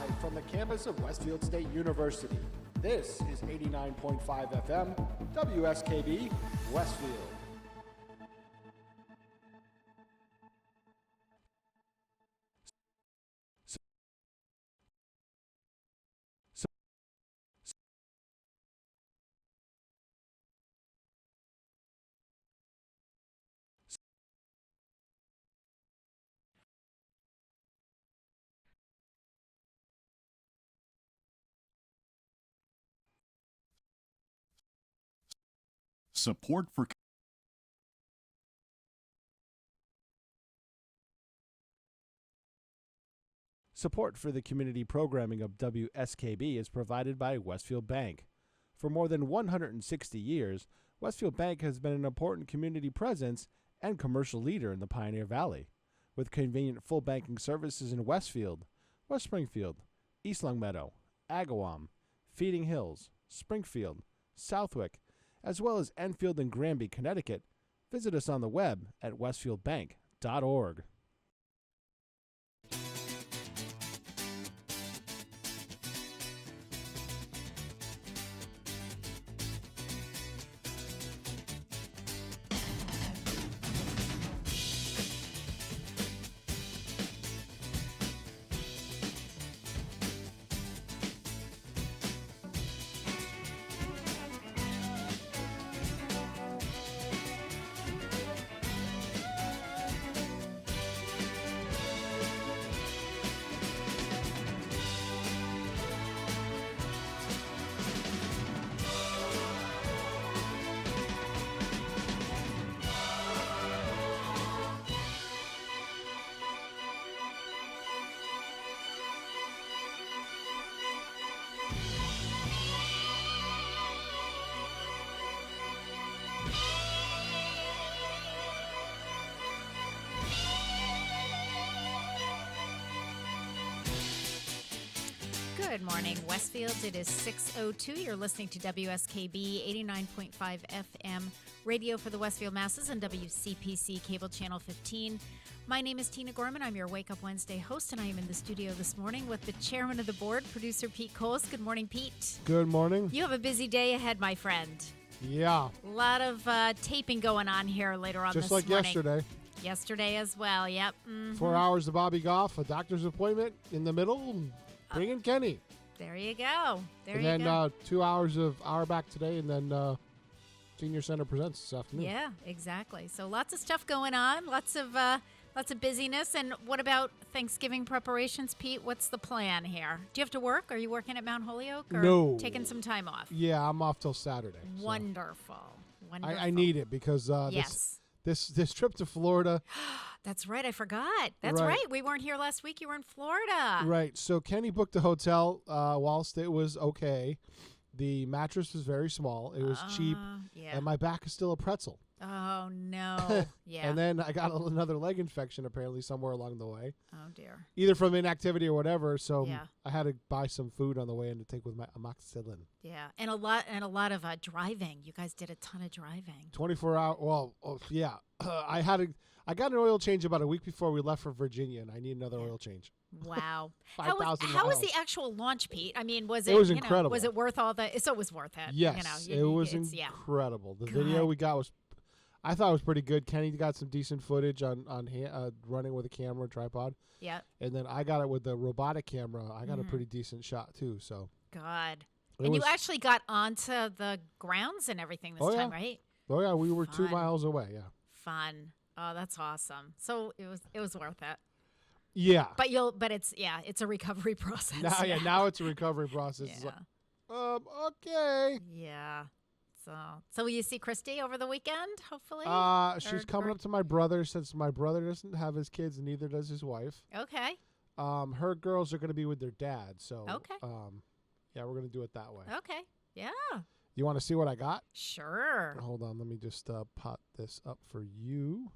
Live from the campus of Westfield State University, this is 89.5 FM, WSKB, Westfield. Support for the community programming of WSKB is provided by Westfield Bank. For more than 160 years, Westfield Bank has been an important community presence and commercial leader in the Pioneer Valley, with convenient full banking services in Westfield, West Springfield, East Longmeadow, Agawam, Feeding Hills, Springfield, Southwick, as well as Enfield and Granby, Connecticut. Visit us on the web at westfieldbank.org. Good morning, Westfield. It is 6:02. You're listening to WSKB 89.5 FM, radio for the Westfield masses, and WCPC Cable Channel 15. My name is Tina Gorman. I'm your Wake Up Wednesday host, and I am in the studio this morning with the chairman of the board, producer Pete Coles. Good morning, Pete. Good morning. You have a busy day ahead, my friend. Yeah. A lot of taping going on here later on Just this like morning. yesterday. Yesterday as well, yep. Mm-hmm. 4 hours to Bobby Goff, a doctor's appointment in the middle, bring in Kenny. There you go. And then 2 hours of Auerbach today, and then Senior Center presents this afternoon. Yeah, exactly. So lots of stuff going on, lots of busyness. And what about Thanksgiving preparations, Pete? What's the plan here? Do you have to work? Are you working at Mount Holyoke or No. taking some time off? Yeah, I'm off till Saturday. So. Wonderful. I need it because yes. this trip to Florida. That's right. I forgot. That's right. We weren't here last week. You were in Florida. Right. So Kenny booked a hotel whilst it was okay. The mattress was very small. It was cheap. Yeah. And my back is still a pretzel. Oh, no. Yeah. And then I got another leg infection apparently somewhere along the way. Oh, dear. Either from inactivity or whatever. So Yeah. I had to buy some food on the way in to take with my amoxicillin. Yeah. And a lot of driving. You guys did a ton of driving. 24 hour. Well, yeah. I got an oil change about a week before we left for Virginia, and I need another oil change. Wow. 5,000 How was miles. the actual launch, Pete? I mean, was it? It was incredible. Was it worth all the? So it was worth it. Yes, it was incredible. The video Good. we got was, I thought it was pretty good. Kenny got some decent footage on running with a camera tripod. Yeah. And then I got it with the robotic camera. I got a pretty decent shot too. So. God. And you actually got onto the grounds and everything this time, right? Oh yeah, we were Fun. 2 miles away. Yeah. Fun. Oh, that's awesome. So it was worth it. Yeah. But it's a recovery process. Now it's a recovery process. Yeah. It's like, okay. Yeah. So will you see Christy over the weekend, hopefully? She's coming up to my brother since my brother doesn't have his kids and neither does his wife. Okay. Her girls are going to be with their dad, so Okay. Yeah, we're going to do it that way. Okay. Yeah. You want to see what I got? Sure. Hold on, let me just pot this up for you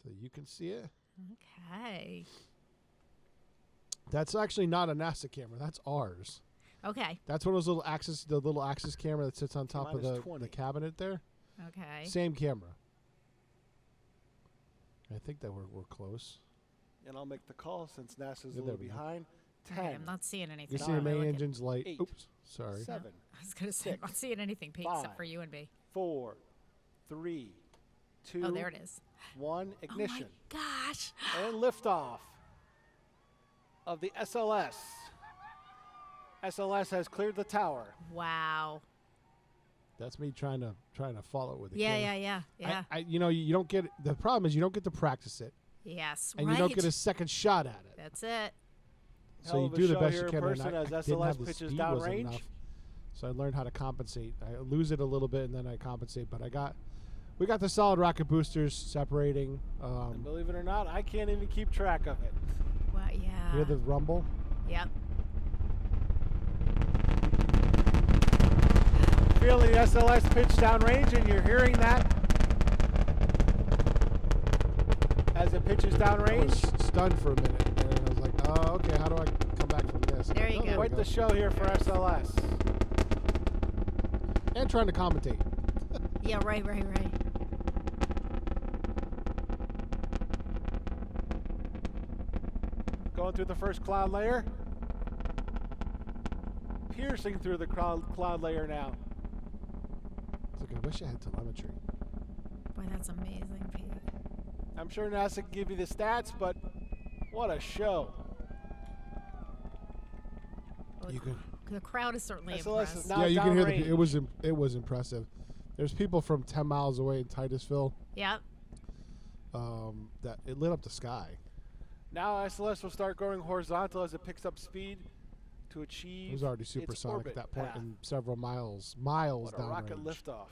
so you can see it. Okay. That's actually not a NASA camera. That's ours. Okay. That's one of those the little Axis camera that sits on top of the cabinet there. Okay. Same camera. I think that we're close. And I'll make the call since NASA's a Yeah, little there we go. behind. Okay, 10, I'm not seeing anything. You see Nine. the main Look at- engine's light. 8, Oops, sorry. 7, I was going to say, I'm not seeing anything, Pete, 5, except for you and me. 4, 3, 2, Oh, there it is. 1, ignition. Oh, my gosh. And liftoff of the SLS. SLS has cleared the tower. Wow. That's me trying to follow with the Yeah, camera. yeah. You don't get the problem is you don't get to practice it, Yes, and right. you don't get a second shot at it. That's it. So Hell you of a do the show best here you in can. person And as I didn't SLS have the pitches speed downrange. wasn't enough, so I learned how to compensate. I lose it a little bit and then I compensate. But we got the solid rocket boosters separating. And believe it or not, I can't even keep track of it. Wow, yeah. Hear the rumble? Yep. Feeling the SLS pitch downrange, and you're hearing that as it pitches I was downrange. stunned for a minute, and I was like, "Oh, okay. How do I come back from this?" There you Oh, go. we Quite the show here for SLS. And trying to commentate. Yeah, right. Going through the first cloud layer. Piercing through the cloud layer now. It's like I wish I had telemetry. Boy, that's amazing, Pete. I'm sure NASA can give you the stats, but what a show. Oh, You can. the crowd is certainly SLS is impressed. now Yeah, you can hear downrange. it was impressive. There's people from 10 miles away in Titusville Yep. that it lit up the sky. Now SLS will start going horizontal as it picks up speed to achieve It was already its supersonic orbit at that point path. and several miles What a downrange. rocket liftoff.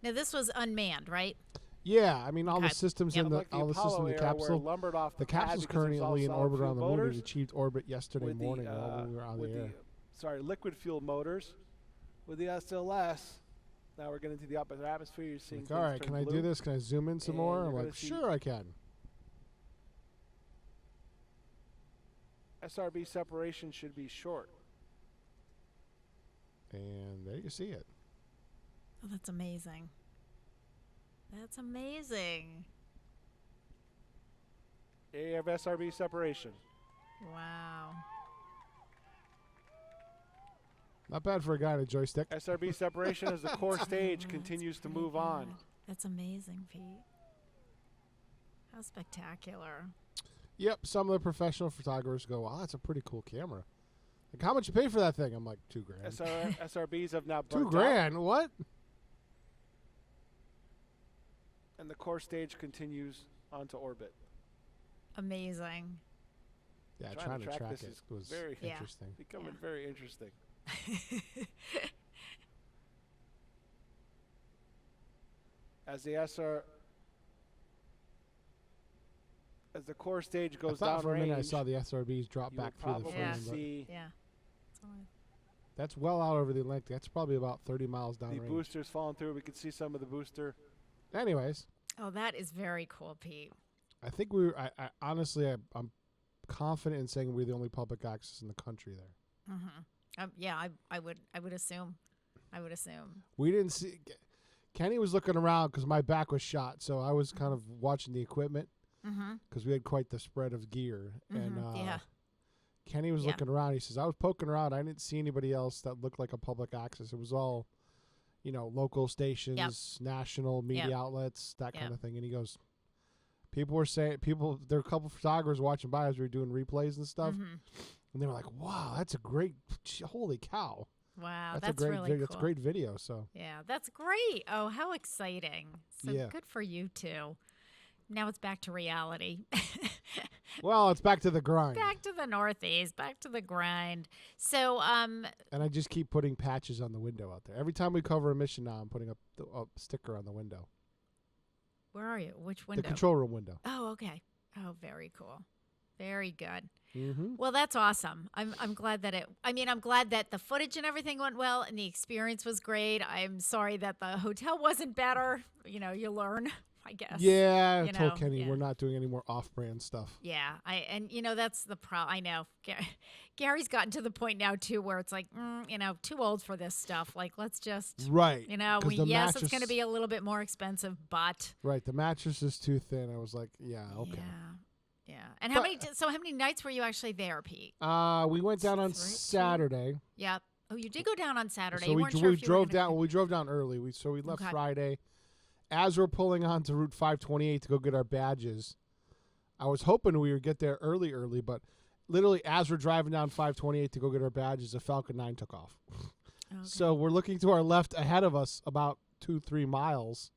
Now, this was unmanned, right? Yeah, I mean all Okay. the systems Yep. in the Like the all the Apollo systems in the era where it capsule. lumbered off The pad capsule's because there's all currently in solid orbit fuel around the moon. It motors achieved orbit yesterday with morning while we were on the with air. liquid fuel motors with the SLS. Now we're getting to the upper atmosphere. You're seeing Like, things all right, turn can I blue. do this? Can I zoom in some And more? you're I'm gonna like, see- sure I can. SRB separation should be short. And there you see it. Oh, that's amazing. That's amazing. There you have SRB separation. Wow. Not bad for a guy in a joystick. SRB separation as the core stage continues to move on. That's amazing, Pete. How spectacular. Yep, some of the professional photographers go, wow, that's a pretty cool camera. Like, how much you pay for that thing? I'm like, $2,000. SRBs have now burnt out, $2,000? What? and the core stage continues onto orbit. Amazing. Yeah, Trying trying to to track track this it is was very Yeah. interesting. Becoming Yeah. very interesting. As the core stage I goes thought for a minute I downrange, saw the SRBs drop you will back through the probably Yeah. frame. But see Yeah. That's all that's well out over the Atlantic. That's probably about 30 miles the downrange. boosters falling through. We can see some of the booster. Anyways, Oh, that is very cool, Pete. I think I honestly, I'm confident in saying we're the only public access in the country there. Mm-hmm. Yeah, I would assume. I would assume. We didn't see. Kenny was looking around because my back was shot, so I was kind of watching the equipment Mm-hmm. because we had quite the spread of gear. And Yeah. Kenny was Yeah. looking around. He says, I was poking around. I didn't see anybody else that looked like a public access. It was all, local stations, national media outlets, that kind Yep. of thing. And he goes, there were a couple photographers watching by as we were doing replays and stuff. Mm-hmm. And they were like, wow, that's a great, holy cow. Wow, That's a great really video. cool. That's a great video. So Yeah, that's great. Oh, how exciting. So Yeah. good for you too. Now it's back to reality. well, it's back to the grind. Back to the Northeast, back to the grind. So, And I just keep putting patches on the window out there. Every time we cover a mission now, I'm putting up a sticker on the window. where are you? Which window? The control room window. Oh, okay. Oh, very cool. Very good. Mm-hmm. Well, that's awesome. I'm glad that I'm glad that the footage and everything went well and the experience was great. I'm sorry that the hotel wasn't better. You learn, I guess. Yeah, I You told know, Kenny yeah. we're not doing any more off-brand stuff. Yeah, that's the problem. I know. Gary's gotten to the point now too where it's like, too old for this stuff. Like, let's just, Right. 'cause the yes, it's mattress- going to be a little bit more expensive, but Right, the mattress is too thin. I was like, yeah, okay. yeah, Yeah. And how many nights were you actually there, Pete? We went down on 3, 2? Saturday. Yep. Oh, you did go down on Saturday. So you we, weren't sure we if you drove were down. gonna... Well, we drove down early. We left Okay. Friday. As we're pulling onto Route 528 to go get our badges, I was hoping we would get there early, but literally as we're driving down 528 to go get our badges, a Falcon 9 took off. Okay. So we're looking to our left ahead of us about 2-3 miles,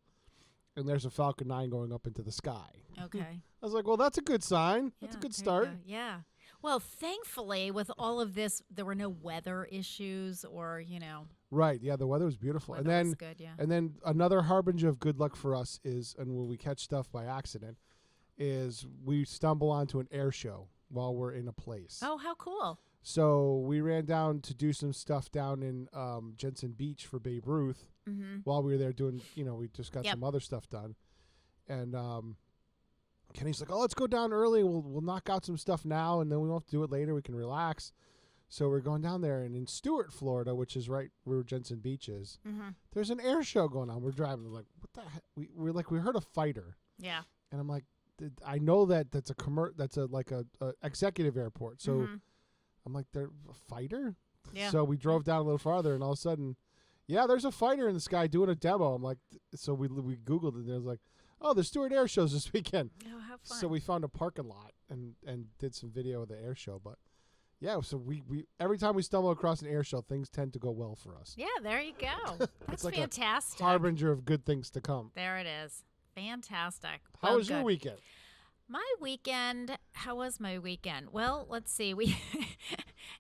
and there's a Falcon 9 going up into the sky. Okay. I was like, well, that's a good sign. That's a good start. Yeah. Well, thankfully, with all of this, there were no weather issues or, Right. Yeah, the weather was beautiful. weather was good, yeah. And then another harbinger of good luck for us is, and when we catch stuff by accident, is we stumble onto an air show while we're in a place. Oh, how cool. So we ran down to do some stuff down in Jensen Beach for Babe Ruth while we were there doing, we just got some other stuff done. And Kenny's like, oh, let's go down early. We'll knock out some stuff now, and then we won't have to do it later. We can relax. So we're going down there, and in Stewart, Florida, which is right where Jensen Beach is, there's an air show going on. We're driving. We're like, what the heck? We're like, we heard a fighter. Yeah. And I'm like, I know that's a executive airport. So I'm like, they're a fighter? Yeah. So we drove down a little farther, and all of a sudden, yeah, there's a fighter in the sky doing a demo. I'm like, so we Googled it, and it was like, oh, the Stewart Air Show's this weekend. Oh, how fun. So we found a parking lot and did some video of the air show. But yeah, so we every time we stumble across an air show, things tend to go well for us. Yeah, there you go. That's like fantastic. A harbinger of good things to come. There it is. Fantastic. How was your weekend? How was my weekend? Well, let's see. We,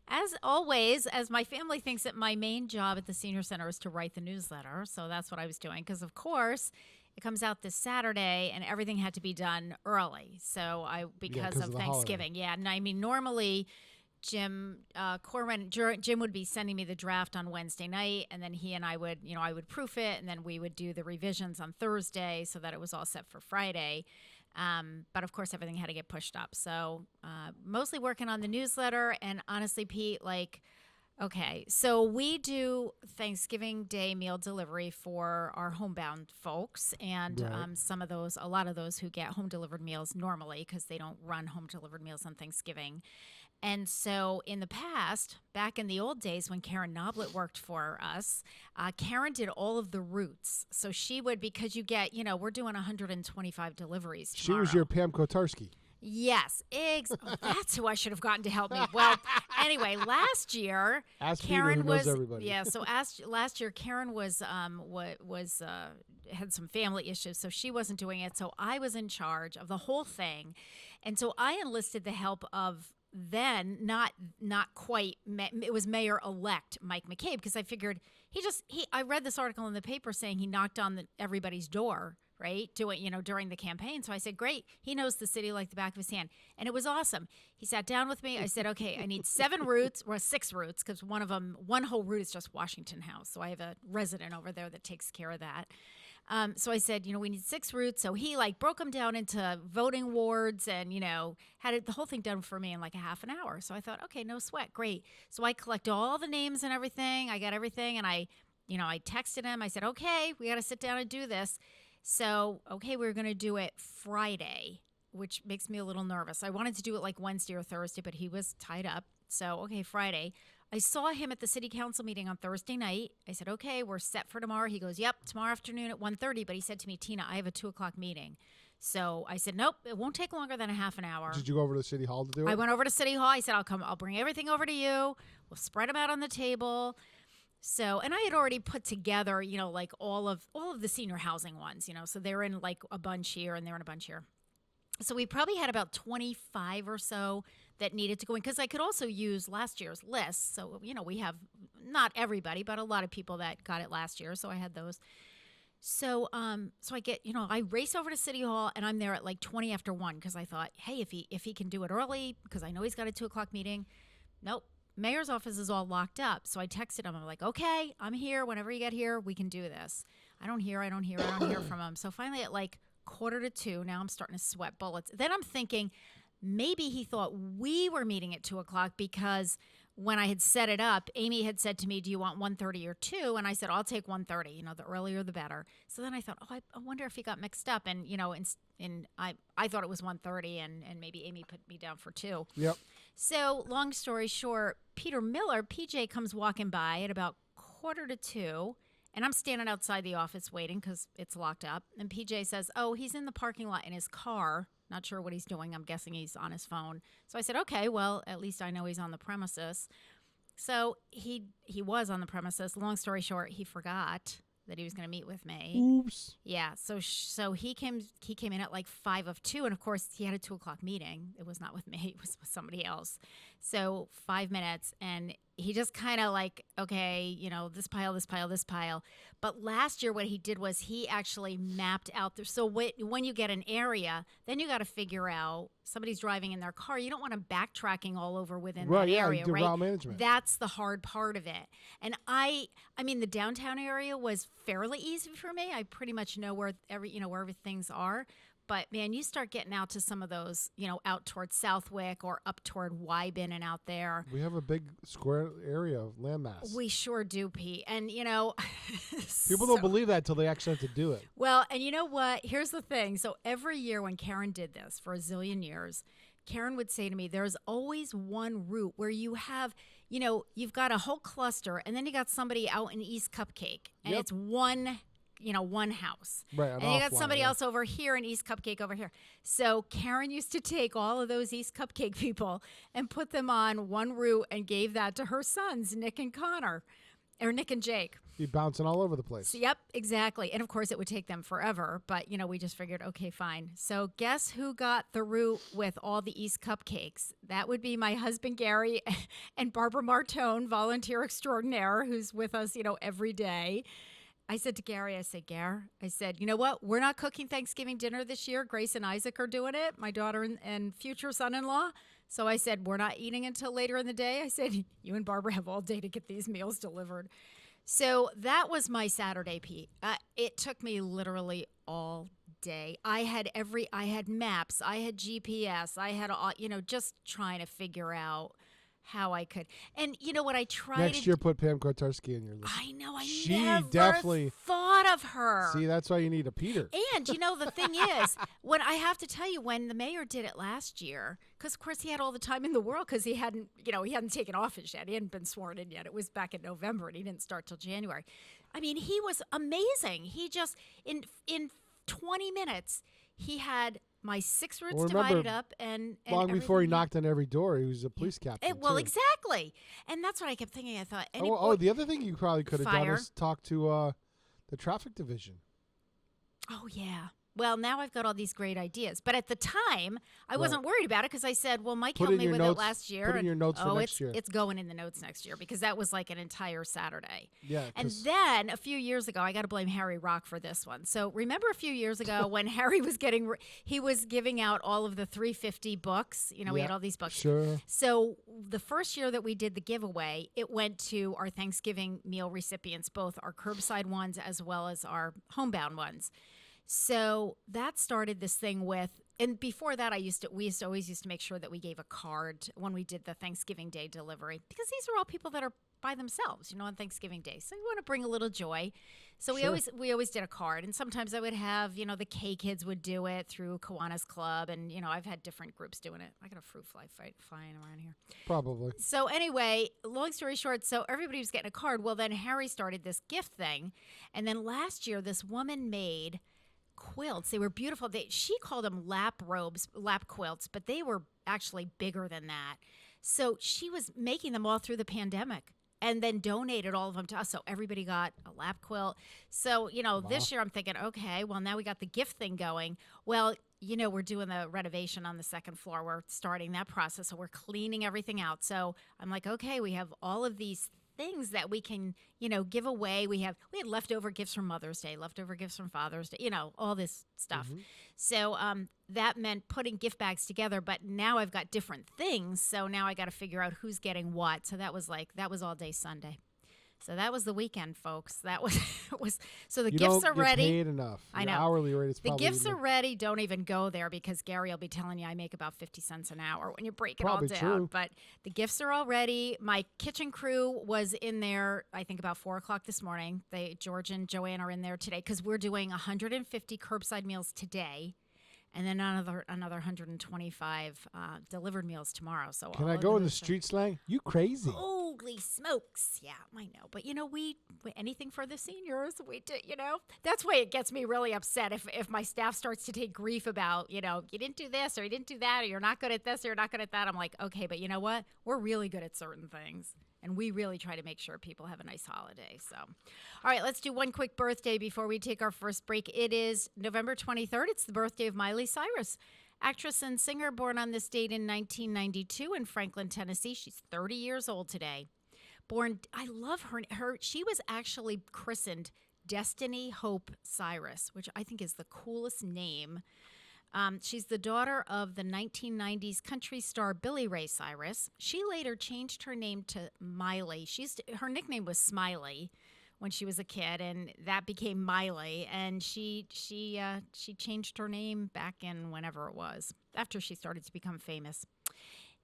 as always, as my family thinks that my main job at the senior center is to write the newsletter. So that's what I was doing. Because, of course, it comes out this Saturday and everything had to be done early. So because of Thanksgiving. Holiday. Yeah. And I mean, normally Jim would be sending me the draft on Wednesday night, and then he and I would proof it, and then we would do the revisions on Thursday so that it was all set for Friday. But of course, everything had to get pushed up. So mostly working on the newsletter. And honestly, Pete, okay, so we do Thanksgiving Day meal delivery for our homebound folks, and a lot of those who get home delivered meals normally because they don't run home delivered meals on Thanksgiving. And so in the past, back in the old days when Karen Noblet worked for us, Karen did all of the routes. So she would, because we're doing 125 deliveries tomorrow. She was your Pam Kotarski. Yes, that's who I should have gotten to help me. Well, anyway, last year Karen was everybody. Yeah. So last year Karen was had some family issues, so she wasn't doing it. So I was in charge of the whole thing, and so I enlisted the help of then not quite. It was Mayor-elect Mike McCabe, because I figured I read this article in the paper saying he knocked on everybody's door. Right, during the campaign. So I said, great. He knows the city like the back of his hand. And it was awesome. He sat down with me. I said, okay, I need 7 routes, or 6 routes, because one whole route is just Washington House. So I have a resident over there that takes care of that. So I said, we need 6 routes. So he broke them down into voting wards and, had the whole thing done for me in a half an hour. So I thought, okay, no sweat. Great. So I collect all the names and everything. I got everything. And I texted him. I said, okay, we got to sit down and do this. So, okay, we were going to do it Friday, which makes me a little nervous. I wanted to do it Wednesday or Thursday, but he was tied up. So, okay, Friday. I saw him at the city council meeting on Thursday night. I said, okay, we're set for tomorrow. He goes, yep, tomorrow afternoon at 1:30. But he said to me, Tina, I have a 2:00 meeting. So I said, nope, it won't take longer than a half an hour. Did you go over to City Hall to do it? I went over to City Hall. I said, I'll bring everything over to you. We'll spread them out on the table. So, and I had already put together, all of the senior housing ones, so they're in a bunch here and they're in a bunch here. So we probably had about 25 or so that needed to go in, because I could also use last year's list. So, we have not everybody, but a lot of people that got it last year. So I had those. So, so I get, I race over to City Hall, and I'm there at 20 after 1, because I thought, hey, if he can do it early, because I know he's got a 2:00 meeting. Nope. Mayor's office is all locked up. So I texted him. I'm like, okay, I'm here. Whenever you get here, we can do this. I don't hear from him. So finally at 1:45, now I'm starting to sweat bullets. Then I'm thinking maybe he thought we were meeting at 2:00 because when I had set it up, Amy had said to me, do you want 1:30 or 2? And I said, I'll take 1:30. You know, the earlier the better. So then I thought, I wonder if he got mixed up. And, you know, I thought it was 1:30 and maybe Amy put me down for 2. Yep. So long story short, Peter Miller, PJ, comes walking by at about 1:45. And I'm standing outside the office waiting because it's locked up. And PJ says, oh, he's in the parking lot in his car. Not sure what he's doing. I'm guessing he's on his phone. So I said, okay, well, at least I know he's on the premises. So he was on the premises. Long story short, he forgot that he was going to meet with me. Oops. Yeah. So he came in at like 5:02. And of course, he had a 2:00 meeting. It was not with me. It was with somebody else. So 5 minutes. And he just kind of like, okay, you know, this pile, this pile, this pile. But last year what he did was he actually mapped out there. So when you get an area, then you got to figure out somebody's driving in their car. You don't want them backtracking all over within that area, do right? route management. That's the hard part of it. And I mean, the downtown area was fairly easy for me. I pretty much know where wherever things are. But, man, you start getting out to some of those, you know, out towards Southwick or up toward Wyben and out there. We have a big square area of landmass. We sure do, Pete. And, you know. People don't believe that until they actually have to do it. Well, and you know what? Here's the thing. So every year when Karen did this for a zillion years, Karen would say to me, there's always one route where you have, you know, you've got a whole cluster and then you got somebody out in East Cupcake and it's one house. Right. And you got somebody else over here and East Cupcake over here. So Karen used to take all of those East Cupcake people and put them on one route and gave that to her sons, Nick and Connor, or Nick and Jake. Be bouncing all over the place. So, yep, exactly. And of course it would take them forever, but you know, we just figured, okay, fine. So guess who got the route with all the East Cupcakes? That would be my husband, Gary, and Barbara Martone, volunteer extraordinaire, who's with us, you know, every day. I said to Gary, I said, you know what? We're not cooking Thanksgiving dinner this year. Grace and Isaac are doing it, my daughter and future son-in-law. So I said, we're not eating until later in the day. I said, you and Barbara have all day to get these meals delivered. So that was my Saturday, Pete. It took me literally all day. I had maps, I had GPS, I had, just trying to figure out how I could. And you know what I tried Next year, put Pam Kotarski in your list. I know. She never definitely thought of her. See, that's why you need a Peter. And you know, the thing is, when I have to tell you, when the mayor did it last year, because of course he had all the time in the world because he hadn't taken office yet. He hadn't been sworn in yet. It was back in November and he didn't start till January. I mean, he was amazing. He just, in 20 minutes, he had my 6 routes divided up and long before he knocked on every door, he was a police captain. Well, exactly. And that's what I kept thinking. I thought, the other thing you probably could have done is talk to the traffic division. Oh, yeah. Well, now I've got all these great ideas. But at the time, I wasn't worried about it because I said, well, Mike helped me with it last year. Put in your notes for next year. It's going in the notes next year because that was like an entire Saturday. Yeah. And then a few years ago, I got to blame Harry Rock for this one. So remember a few years ago when Harry was giving out all of the 350 books. You know, we had all these books. Sure. So the first year that we did the giveaway, it went to our Thanksgiving meal recipients, both our curbside ones as well as our homebound ones. So that started this thing with, and before that, we always used to make sure that we gave a card when we did the Thanksgiving Day delivery because these are all people that are by themselves, you know, on Thanksgiving Day. So you want to bring a little joy. So we always did a card, and sometimes I would have, you know, the K Kids would do it through Kiwanis Club, and you know, I've had different groups doing it. I got a fruit fly flying around here. Probably. So anyway, long story short, so everybody was getting a card. Well, then Harry started this gift thing, and then last year this woman made quilts. They were beautiful. She called them lap quilts, but they were actually bigger than that. So she was making them all through the pandemic and then donated all of them to us. So everybody got a lap quilt. So, you know, This year I'm thinking, okay, well, now we got the gift thing going. Well, you know, we're doing the renovation on the second floor. We're starting that process. So we're cleaning everything out. So I'm like, okay, we have all of these things that we can, you know, give away. We had leftover gifts from Mother's Day, leftover gifts from Father's Day, you know, all this stuff. Mm-hmm. So that meant putting gift bags together, but now I've got different things. So now I got to figure out who's getting what. So that was all day Sunday. So that was the weekend, folks. That was so the You gifts don't are get ready. paid enough. I Your know. hourly rate is The probably gifts are ready. Don't even go there because Gary will be telling you I make about 50 cents an hour when you break it Probably all down. true. But the gifts are all ready. My kitchen crew was in there, I think, about 4 o'clock this morning. George and Joanne are in there today because we're doing 150 curbside meals today. And then another 125 delivered meals tomorrow. So Can all I of go in those the are- street slang? You crazy. Holy smokes. Yeah, I know. But, we anything for the seniors. We did, That's why it gets me really upset if my staff starts to take grief about, you didn't do this or you didn't do that or you're not good at this or you're not good at that. I'm like, okay, but you know what? We're really good at certain things. And we really try to make sure people have a nice holiday. So, all right, let's do one quick birthday before we take our first break. It is November 23rd. It's the birthday of Miley Cyrus, actress and singer born on this date in 1992 in Franklin, Tennessee. She's 30 years old today. I love her. She was actually christened Destiny Hope Cyrus, which I think is the coolest name. She's the daughter of the 1990s country star Billy Ray Cyrus. She later changed her name to Miley. Her nickname was Smiley when she was a kid, and that became Miley. And she changed her name back in whenever it was, after she started to become famous.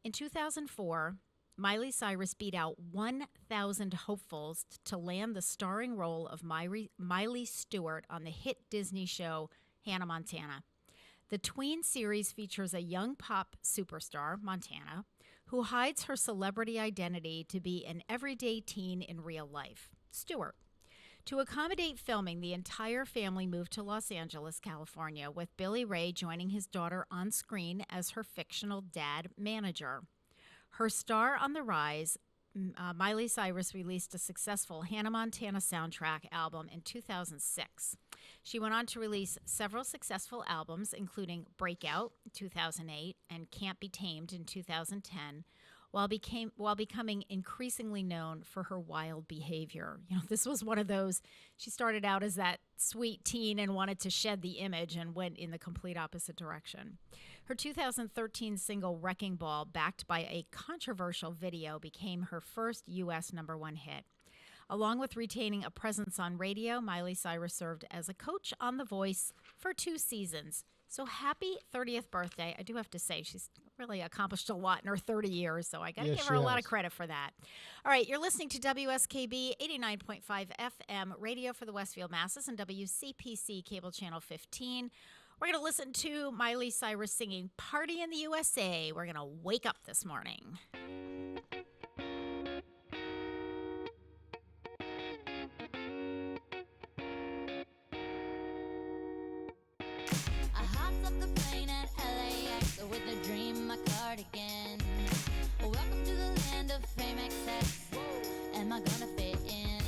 In 2004, Miley Cyrus beat out 1,000 hopefuls to land the starring role of Miley Stewart on the hit Disney show Hannah Montana. The tween series features a young pop superstar, Montana, who hides her celebrity identity to be an everyday teen in real life, Stewart. To accommodate filming, the entire family moved to Los Angeles, California, with Billy Ray joining his daughter on screen as her fictional dad manager. Her star on the rise, Miley Cyrus released a successful Hannah Montana soundtrack album in 2006. She went on to release several successful albums, including Breakout in 2008 and Can't Be Tamed in 2010, while becoming increasingly known for her wild behavior. This was one of those, she started out as that sweet teen and wanted to shed the image and went in the complete opposite direction. Her 2013 single Wrecking Ball, backed by a controversial video, became her first U.S. #1 hit. Along with retaining a presence on radio, Miley Cyrus served as a coach on The Voice for 2 seasons. So happy 30th birthday. I do have to say, she's really accomplished a lot in her 30 years, so I got to give her a lot of credit for that. All right, you're listening to WSKB 89.5 FM, radio for the Westfield Masses, and WCPC Cable Channel 15. We're going to listen to Miley Cyrus singing Party in the USA. We're going to wake up this morning. I hopped off the plane at LAX with a dream, my cardigan. Welcome to the land of fame excess. Am I gonna fit in?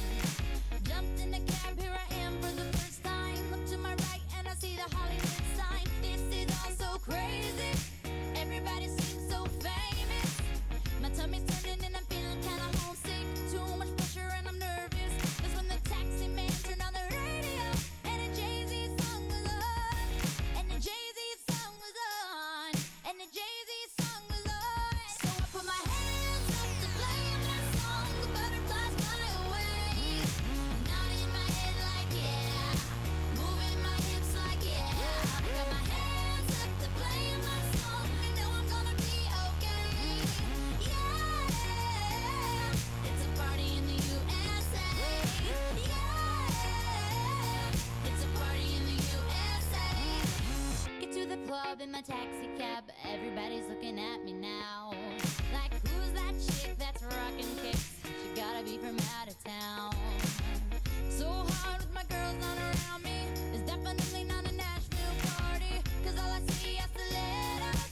Jumped in the cab, here I am for the first time. Look to my right and I see the Hollywood sign. This is all so crazy. Everybody seems so famous. My tummy's turning and I'm feeling kinda homesick. Too much pressure and I'm nervous. That's when the taxi man turned on the radio and a Jay-Z song was on. And the Jay-Z song was on. And the Jay-Z song was on. So I put my hands up to play my song. The butterflies fly away. Nodding my head like yeah. Moving my hips like yeah. I got my hands up to play my song. I know I'm gonna be okay. Yeah. It's a party in the USA. Yeah. It's a party in the USA. Get to the club in my taxi cab. Everybody's looking at me now. Like, who's that chick that's rockin' kicks? She gotta be from out of town. So hard with my girls not around me. It's definitely not a Nashville party. Cause all I see are stilettos.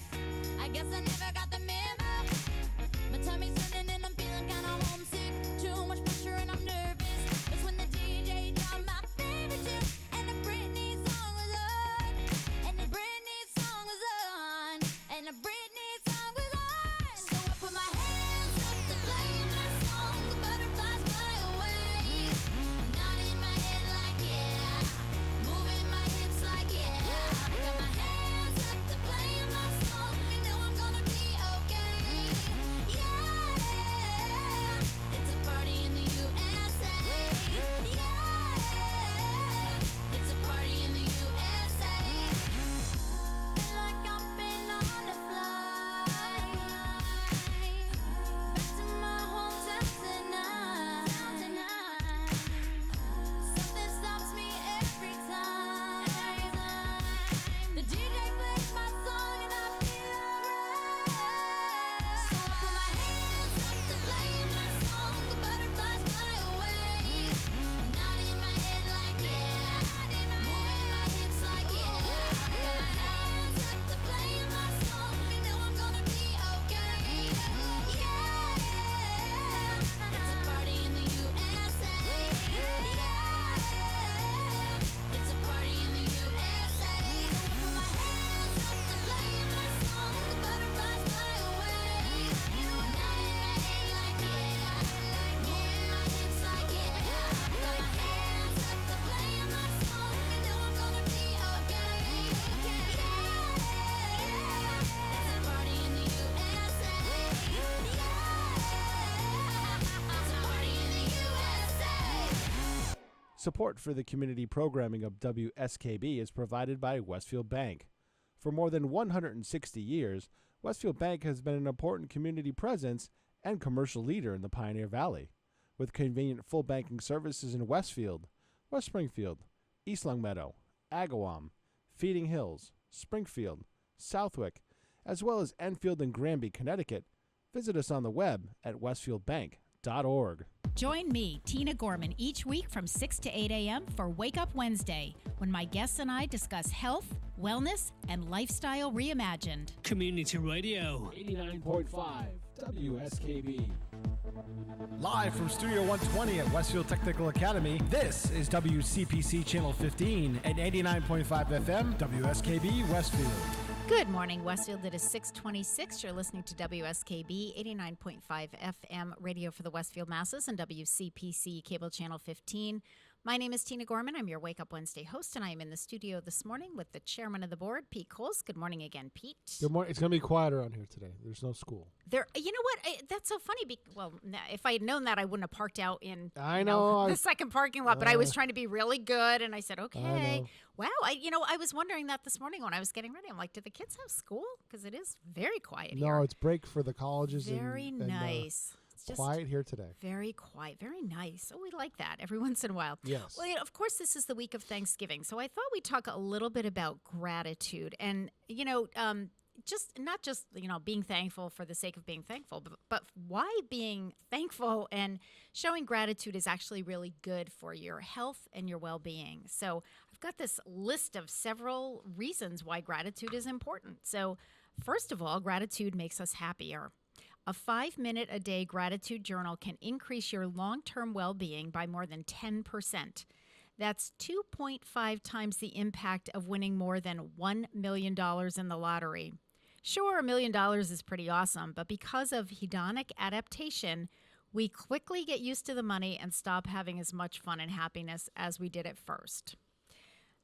I guess I never got the memo. My tummy's turning and I'm feeling kinda homesick. Too much pressure and I'm nervous. That's when the DJ dropped my favorite tune. And the Britney song was on. And the Britney song was on. And the Britney song was on. So I put my hands up to play my song. The butterflies fly away. Nodding my head like yeah. Moving my hips like yeah. I got my hands up to play my song. I know I'm gonna be Support for the community programming of WSKB is provided by Westfield Bank. For more than 160 years, Westfield Bank has been an important community presence and commercial leader in the Pioneer Valley, with convenient full banking services in Westfield, West Springfield, East Longmeadow, Agawam, Feeding Hills, Springfield, Southwick, as well as Enfield and Granby, Connecticut. Visit us on the web at westfieldbank.org. Join me, Tina Gorman, each week from 6 to 8 a.m. for Wake Up Wednesday, when my guests and I discuss health, wellness, and lifestyle reimagined. Community Radio. 89.5 WSKB. Live from Studio 120 at Westfield Technical Academy, this is WCPC Channel 15 and 89.5 FM, WSKB Westfield. Good morning, Westfield. It is 6:26. You're listening to WSKB 89.5 FM, radio for the Westfield masses, and WCPC cable channel 15. My name is Tina Gorman. I'm your Wake Up Wednesday host, and I am in the studio this morning with the chairman of the board, Pete Coles. Good morning again, Pete. Good morning. It's going to be quiet around here today. There's no school. You know what? That's so funny. If I had known that, I wouldn't have parked out in the second parking lot. But I was trying to be really good, and I said, okay. Wow. I was wondering that this morning when I was getting ready. I'm like, do the kids have school? Because it is very quiet here. No, it's break for the colleges. Very nice. It's just quiet here today. Very quiet. Very nice. Oh, we like that every once in a while. Yes. Well, of course, this is the week of Thanksgiving. So I thought we'd talk a little bit about gratitude and, not just being thankful for the sake of being thankful, but why being thankful and showing gratitude is actually really good for your health and your well-being. So I've got this list of several reasons why gratitude is important. So first of all, gratitude makes us happier. A 5-minute-a-day gratitude journal can increase your long-term well-being by more than 10%. That's 2.5 times the impact of winning more than $1 million in the lottery. Sure, $1 million is pretty awesome, but because of hedonic adaptation, we quickly get used to the money and stop having as much fun and happiness as we did at first.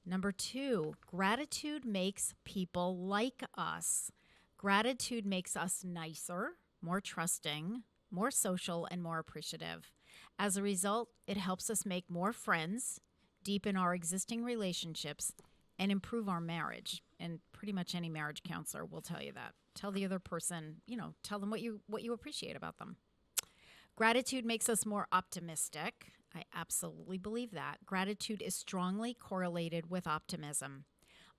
Number 2, gratitude makes people like us. Gratitude makes us nicer, more trusting, more social, and more appreciative. As a result, it helps us make more friends, deepen our existing relationships, and improve our marriage. And pretty much any marriage counselor will tell you that. Tell the other person, tell them what you appreciate about them. Gratitude makes us more optimistic. I absolutely believe that. Gratitude is strongly correlated with optimism.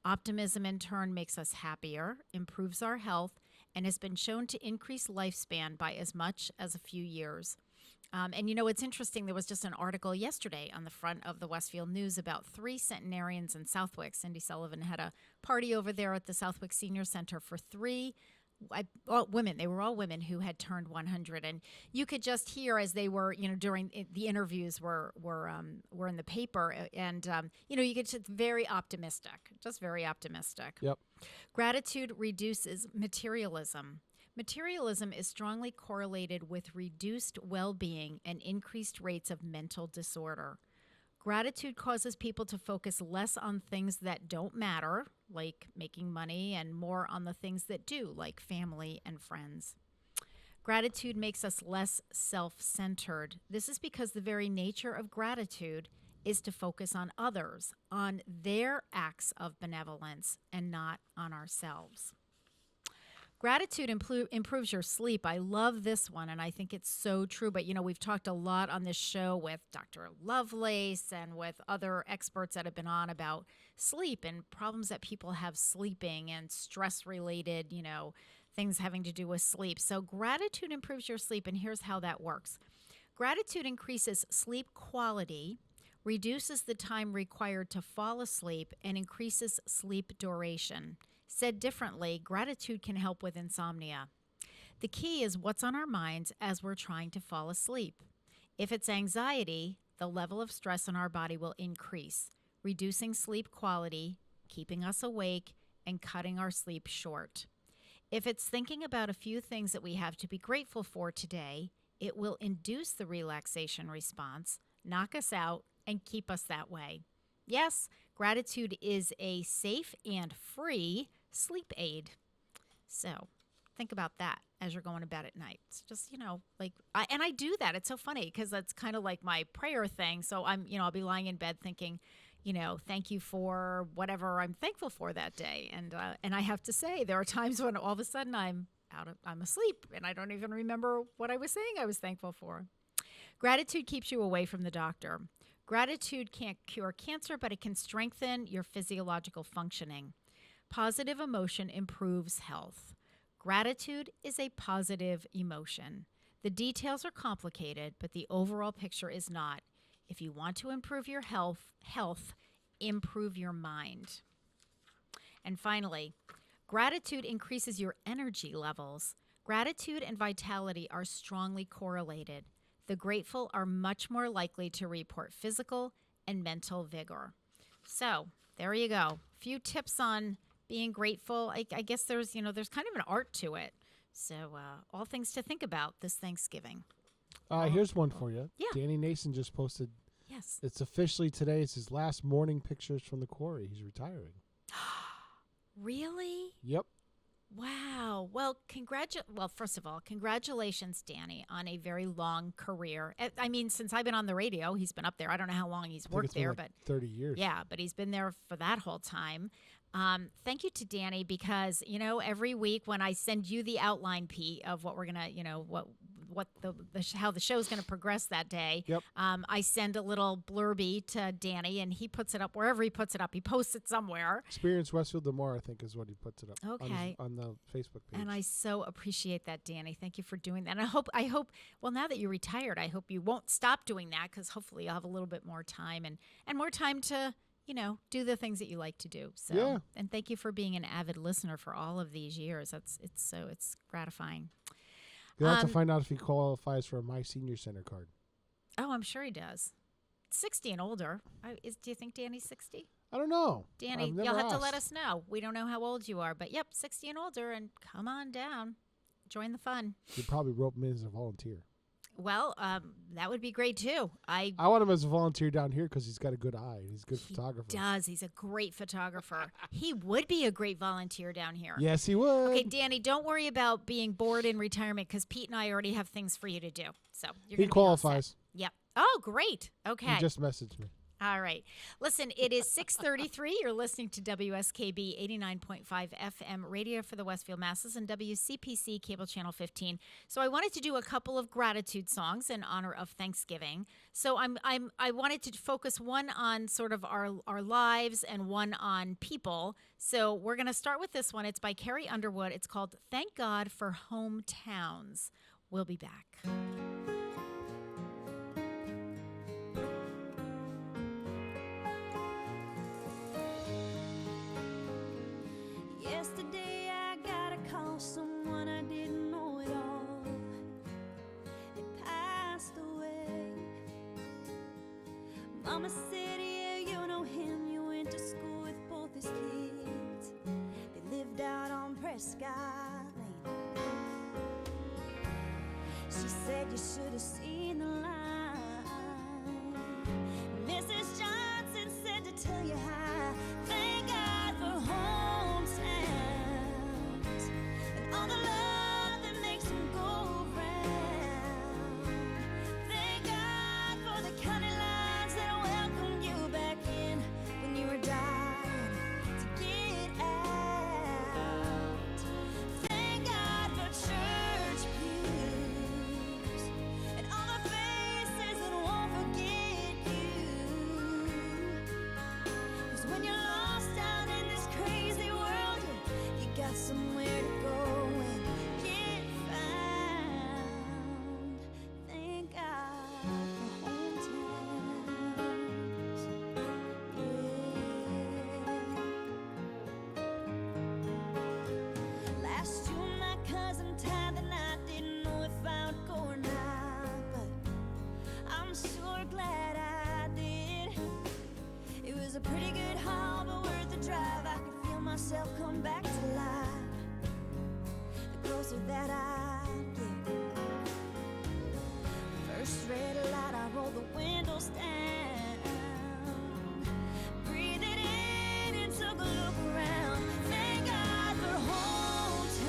Optimism, in turn, makes us happier, improves our health, and has been shown to increase lifespan by as much as a few years. It's interesting. There was just an article yesterday on the front of the Westfield News about 3 centenarians in Southwick. Cindy Sullivan had a party over there at the Southwick Senior Center for 3 women. They were all women who had turned 100, and you could just hear as they were, during the interviews were in the paper, and you could just very optimistic. Yep. Gratitude reduces materialism. Materialism is strongly correlated with reduced well-being and increased rates of mental disorder. Gratitude causes people to focus less on things that don't matter, like making money, and more on the things that do, like family and friends. Gratitude makes us less self-centered. This is because the very nature of gratitude is to focus on others, on their acts of benevolence, and not on ourselves. Gratitude improves your sleep. I love this one, and I think it's so true. But, we've talked a lot on this show with Dr. Lovelace and with other experts that have been on about sleep and problems that people have sleeping and stress-related, things having to do with sleep. So gratitude improves your sleep, and here's how that works. Gratitude increases sleep quality, reduces the time required to fall asleep, and increases sleep duration. Said differently, gratitude can help with insomnia. The key is what's on our minds as we're trying to fall asleep. If it's anxiety, the level of stress in our body will increase, reducing sleep quality, keeping us awake, and cutting our sleep short. If it's thinking about a few things that we have to be grateful for today, it will induce the relaxation response, knock us out, and keep us that way. Yes, gratitude is a safe and free sleep aid. So, think about that as you're going to bed at night. It's just, I do that. It's so funny because that's kind of like my prayer thing. So I'll be lying in bed thinking, thank you for whatever I'm thankful for that day. And I have to say, there are times when all of a sudden I'm asleep and I don't even remember what I was saying I was thankful for. Gratitude keeps you away from the doctor. Gratitude can't cure cancer, but it can strengthen your physiological functioning. Positive emotion improves health. Gratitude is a positive emotion. The details are complicated, but the overall picture is not. If you want to improve your health, improve your mind. And finally, gratitude increases your energy levels. Gratitude and vitality are strongly correlated. The grateful are much more likely to report physical and mental vigor. So there you go. A few tips on being grateful. I guess there's kind of an art to it. So all things to think about this Thanksgiving. Here's one for you. Yeah. Danny Nason just posted. Yes. It's officially today. It's his last morning pictures from the quarry. He's retiring. Really? Yep. Wow. Well, first of all, congratulations, Danny, on a very long career. I mean, since I've been on the radio, he's been up there. I don't know how long he's worked there, but 30 years. Yeah, but he's been there for that whole time. Thank you to Danny because, every week when I send you the outline, Pete, of what we're going to, how the show's going to progress that day. Yep. I send a little blurby to Danny, and he puts it up wherever he puts it up. He posts it somewhere. Experience Westfield Demore, I think, is what he puts it up. Okay. On the Facebook page. And I so appreciate that, Danny. Thank you for doing that. And I hope, well, now that you're retired, I hope you won't stop doing that because hopefully you'll have a little bit more time and more time to, do the things that you like to do. So, yeah. And thank you for being an avid listener for all of these years. It's gratifying. You'll have to find out if he qualifies for a My Senior Center card. Oh, I'm sure he does. 60 and older. Do you think Danny's 60? I don't know. Danny, you'll have to let us know. We don't know how old you are, but 60 and older, and come on down. Join the fun. You'd probably rope him in as a volunteer. Well, that would be great, too. I want him as a volunteer down here because he's got a good eye. He's a good photographer. He does. He's a great photographer. He would be a great volunteer down here. Yes, he would. Okay, Danny, don't worry about being bored in retirement because Pete and I already have things for you to do. So he qualifies. Yep. Oh, great. Okay. He just messaged me. All right. Listen, it is 6:33. You're listening to WSKB 89.5 FM radio for the Westfield Masses and WCPC cable channel 15. So I wanted to do a couple of gratitude songs in honor of Thanksgiving. So I wanted to focus one on sort of our lives and one on people. So we're going to start with this one. It's by Carrie Underwood. It's called Thank God for Hometowns. We'll be back. Yesterday I got a call, someone I didn't know at all. They passed away. Mama said, yeah, you know him. You went to school with both his kids. They lived out on Prescott Lane. She said you should have seen the line. Mrs. Johnson said to tell you how. Thank God for hometowns and all the love that makes them go round. Thank God for the county lines that welcomed you back in when you were dying to get out. Thank God for church pews and all the faces that won't forget you. 'Cause when you're lost out in this crazy world, you got somewhere to go and get found. Thank God for hometowns. Yeah. Last June, my cousin tied the knot. Didn't know if I would go or not, but I'm sure glad I did. It was a pretty good haul, but worth the drive. I could feel myself come back to life the closer that I get. First red light, I rolled the windows down, breathed it in and took a look around. Thank God for hometowns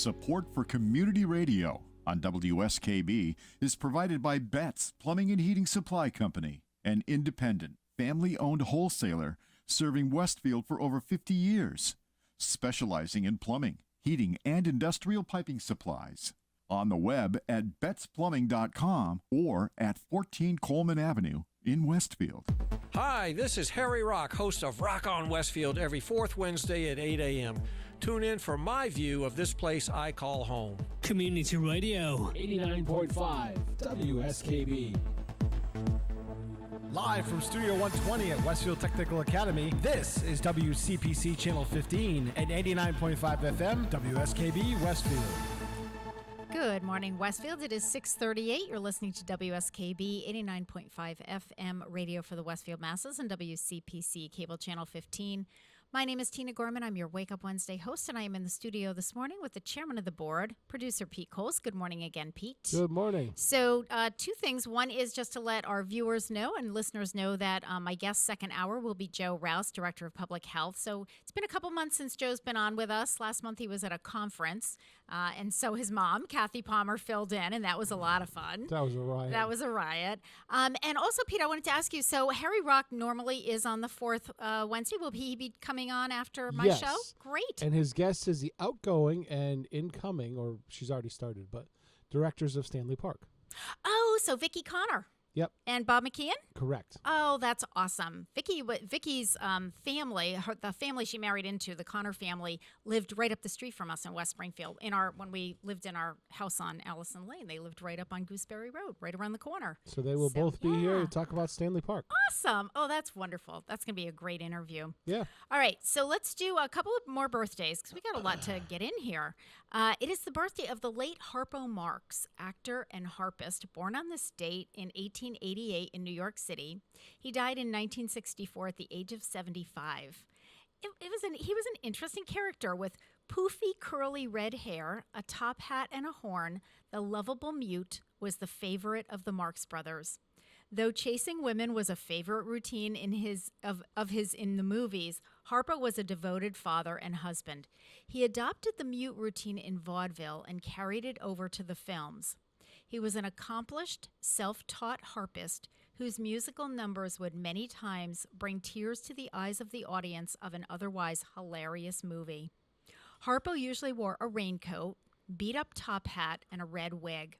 Support for community radio on WSKB is provided by Betts Plumbing and Heating Supply Company, an independent, family-owned wholesaler serving Westfield for over 50 years, specializing in plumbing, heating, and industrial piping supplies. On the web at bettsplumbing.com or at 14 Coleman Avenue in Westfield. Hi, this is Harry Rock, host of Rock on Westfield every fourth Wednesday at 8 a.m. Tune in for my view of this place I call home. Community Radio 89.5 WSKB. Live from Studio 120 at Westfield Technical Academy, this is WCPC Channel 15 at 89.5 FM, WSKB Westfield. Good morning, Westfield. It is 6:38. You're listening to WSKB 89.5 FM radio for the Westfield masses and WCPC cable channel 15. My name is Tina Gorman. I'm your Wake Up Wednesday host, and I am in the studio this morning with the chairman of the board, producer Pete Coles. Good morning again, Pete. Good morning. So two things. One is just to let our viewers know and listeners know that my guest second hour will be Joe Rouse, Director of Public Health. So it's been a couple months since Joe's been on with us. Last month he was at a conference, and so his mom, Kathy Palmer, filled in, and that was a lot of fun. That was a riot. That was a riot. And also, Pete, I wanted to ask you, so Harry Rock normally is on the fourth Wednesday. Will he be coming on after my Yes. show? Great. And his guest is the outgoing and incoming, or she's already started, but directors of Stanley Park. Oh, so Vicki Connor. Yep, And Bob McKeon? correct. Oh, that's awesome. Vicky's family, the family she married into, the Connor family, lived right up the street from us in West Springfield. When we lived in our house on Allison Lane, they lived right up on Gooseberry Road, right around the corner. So they will both be here to talk about Stanley Park. Awesome. Oh, that's wonderful. That's going to be a great interview. Yeah. All right, so let's do a couple of more birthdays because we got a lot to get in here. It is the birthday of the late Harpo Marx, actor and harpist, born on this date in 1888 in New York City. He died in 1964 at the age of 75. He was an interesting character with poofy, curly red hair, a top hat, and a horn. The lovable mute was the favorite of the Marx Brothers. Though chasing women was a favorite routine in his in the movies, Harpo was a devoted father and husband. He adopted the mute routine in vaudeville and carried it over to the films. He was an accomplished, self-taught harpist whose musical numbers would many times bring tears to the eyes of the audience of an otherwise hilarious movie. Harpo usually wore a raincoat, beat-up top hat, and a red wig.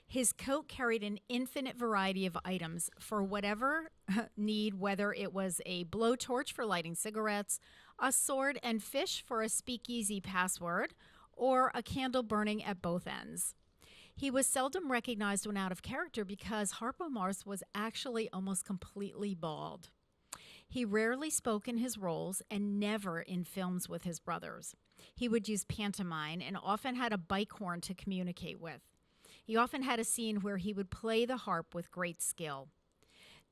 His coat carried an infinite variety of items for whatever need, whether it was a blowtorch for lighting cigarettes, a sword and fish for a speakeasy password, or a candle burning at both ends. He was seldom recognized when out of character because Harpo Marx was actually almost completely bald. He rarely spoke in his roles and never in films with his brothers. He would use pantomime and often had a bike horn to communicate with. He often had a scene where he would play the harp with great skill.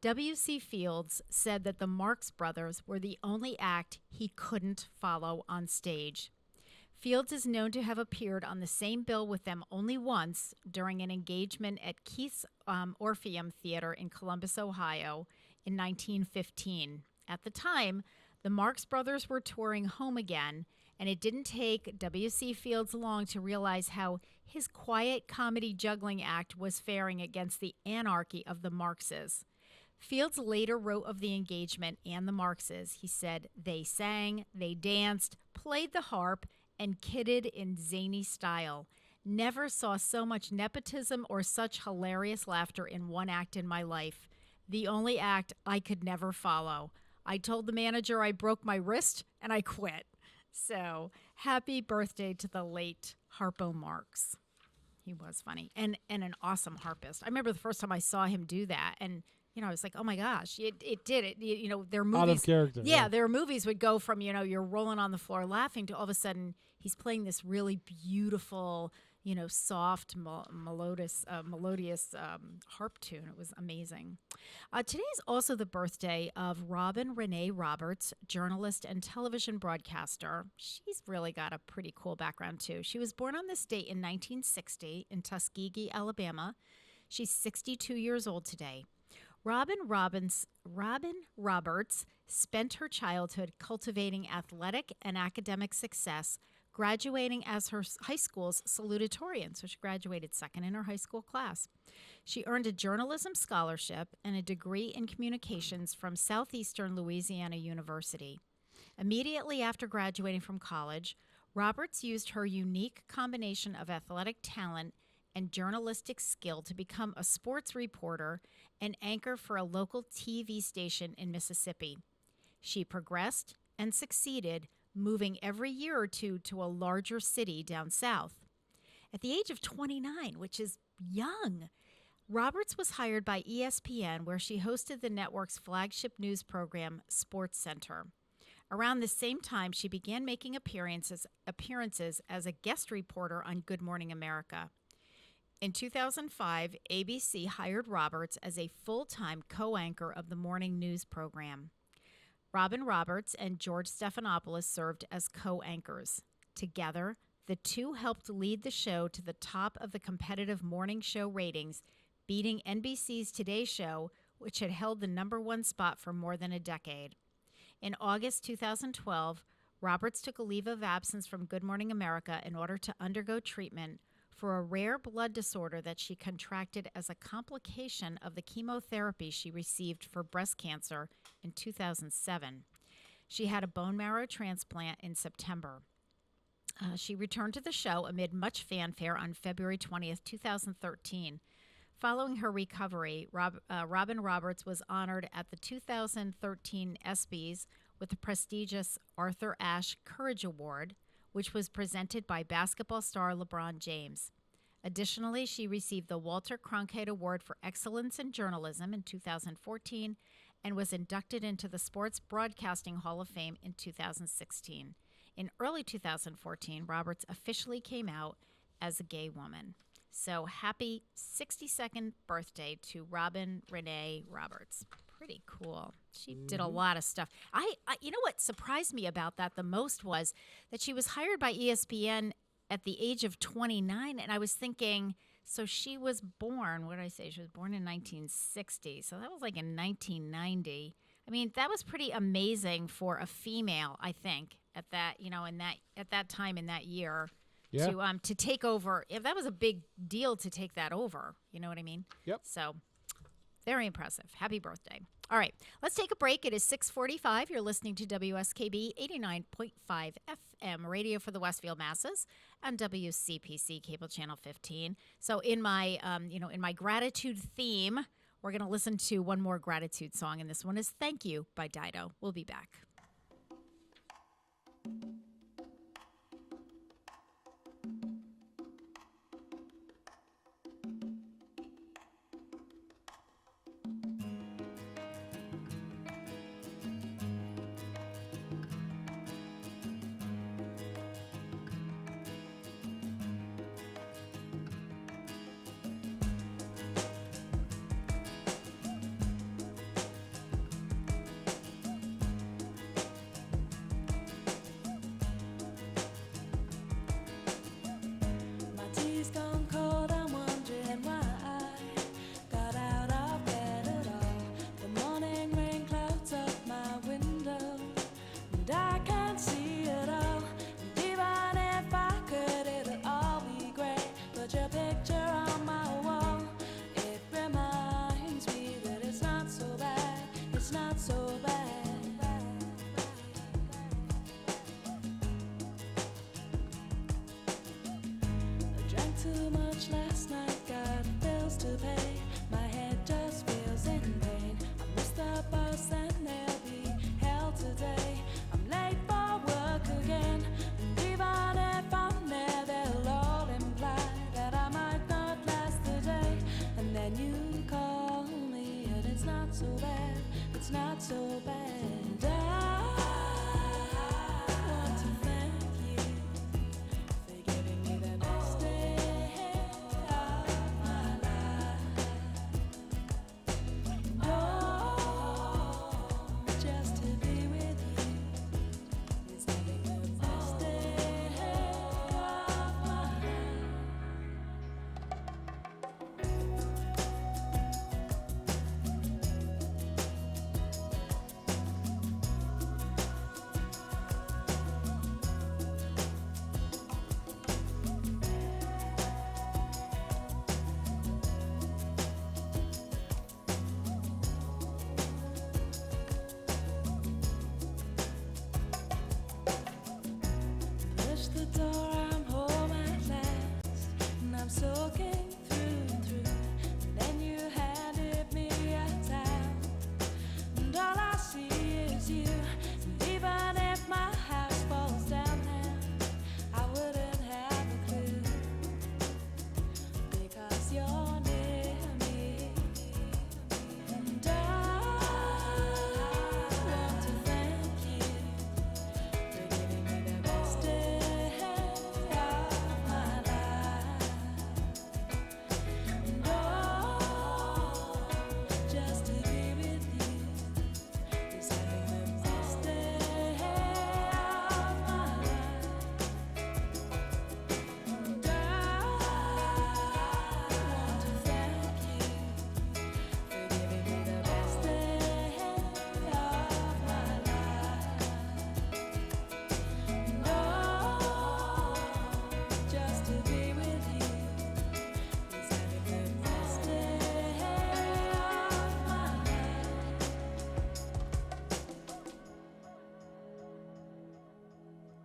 W.C. Fields said that the Marx Brothers were the only act he couldn't follow on stage. Fields is known to have appeared on the same bill with them only once during an engagement at Keith's Orpheum Theater in Columbus, Ohio in 1915. At the time, the Marx Brothers were touring home again, and it didn't take W.C. Fields long to realize how his quiet comedy juggling act was faring against the anarchy of the Marxes. Fields later wrote of the engagement and the Marxes. He said, "They sang, they danced, played the harp, and kidded in zany style. Never saw so much nepotism or such hilarious laughter in one act in my life. The only act I could never follow. I told the manager I broke my wrist and I quit." So happy birthday to the late Harpo Marx. He was funny and an awesome harpist. I remember the first time I saw him do that, and I was like, oh my gosh, it did it. Their movies, Out of character. Yeah, their movies would go from you're rolling on the floor laughing to all of a sudden he's playing this really beautiful, soft, melodious harp tune. It was amazing. Today is also the birthday of Robin Renee Roberts, journalist and television broadcaster. She's really got a pretty cool background, too. She was born on this date in 1960 in Tuskegee, Alabama. She's 62 years old today. Robin Roberts spent her childhood cultivating athletic and academic success, graduating as her high school's salutatorian. So she graduated second in her high school class. She earned a journalism scholarship and a degree in communications from Southeastern Louisiana University. Immediately after graduating from college, Roberts used her unique combination of athletic talent and journalistic skill to become a sports reporter and anchor for a local TV station in Mississippi. She progressed and succeeded, moving every year or two to a larger city down south. At the age of 29, which is young, Roberts was hired by ESPN, where she hosted the network's flagship news program, Sports Center. Around the same time, she began making appearances as a guest reporter on Good Morning America. In 2005, ABC hired Roberts as a full-time co-anchor of the morning news program. Robin Roberts and George Stephanopoulos served as co-anchors. Together, the two helped lead the show to the top of the competitive morning show ratings, beating NBC's Today Show, which had held the #1 spot for more than a decade. In August 2012, Roberts took a leave of absence from Good Morning America in order to undergo treatment for a rare blood disorder that she contracted as a complication of the chemotherapy she received for breast cancer in 2007. She had a bone marrow transplant in September. She returned to the show amid much fanfare on February 20th, 2013. Following her recovery, Robin Roberts was honored at the 2013 ESPYs with the prestigious Arthur Ashe Courage Award, which was presented by basketball star LeBron James. Additionally, she received the Walter Cronkite Award for Excellence in Journalism in 2014 and was inducted into the Sports Broadcasting Hall of Fame in 2016. In early 2014, Roberts officially came out as a gay woman. So happy 62nd birthday to Robin Renee Roberts. Pretty cool. She did a lot of stuff. I you know what surprised me about that the most was that she was hired by ESPN at the age of 29, and I was thinking, so she was born, what did I say? She was born in 1960, so that was like in 1990. I mean, that was pretty amazing for a female, I think, at that, at that time in that year. Yeah. To take over, if that was a big deal to take that over, you know what I mean? Yep. So, very impressive. Happy birthday. All right, let's take a break. It is 6:45. You're listening to WSKB 89.5 FM, radio for the Westfield masses, and WCPC cable channel 15. So, in my, in my gratitude theme, we're going to listen to one more gratitude song, and this one is "Thank You" by Dido. We'll be back.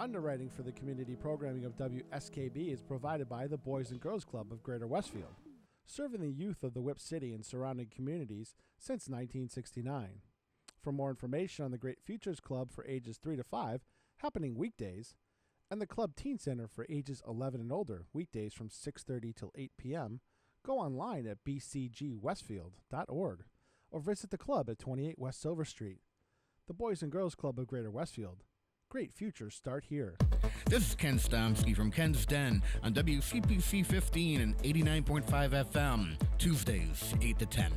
Underwriting for the community programming of WSKB is provided by the Boys and Girls Club of Greater Westfield, serving the youth of the Whip City and surrounding communities since 1969. For more information on the Great Futures Club for ages 3 to 5, happening weekdays, and the Club Teen Center for ages 11 and older, weekdays from 6:30 till 8 p.m., go online at bcgwestfield.org or visit the club at 28 West Silver Street. The Boys and Girls Club of Greater Westfield. Great futures start here. This is Ken Stomsky from Ken's Den on WCPC 15 and 89.5 FM, Tuesdays, 8 to 10.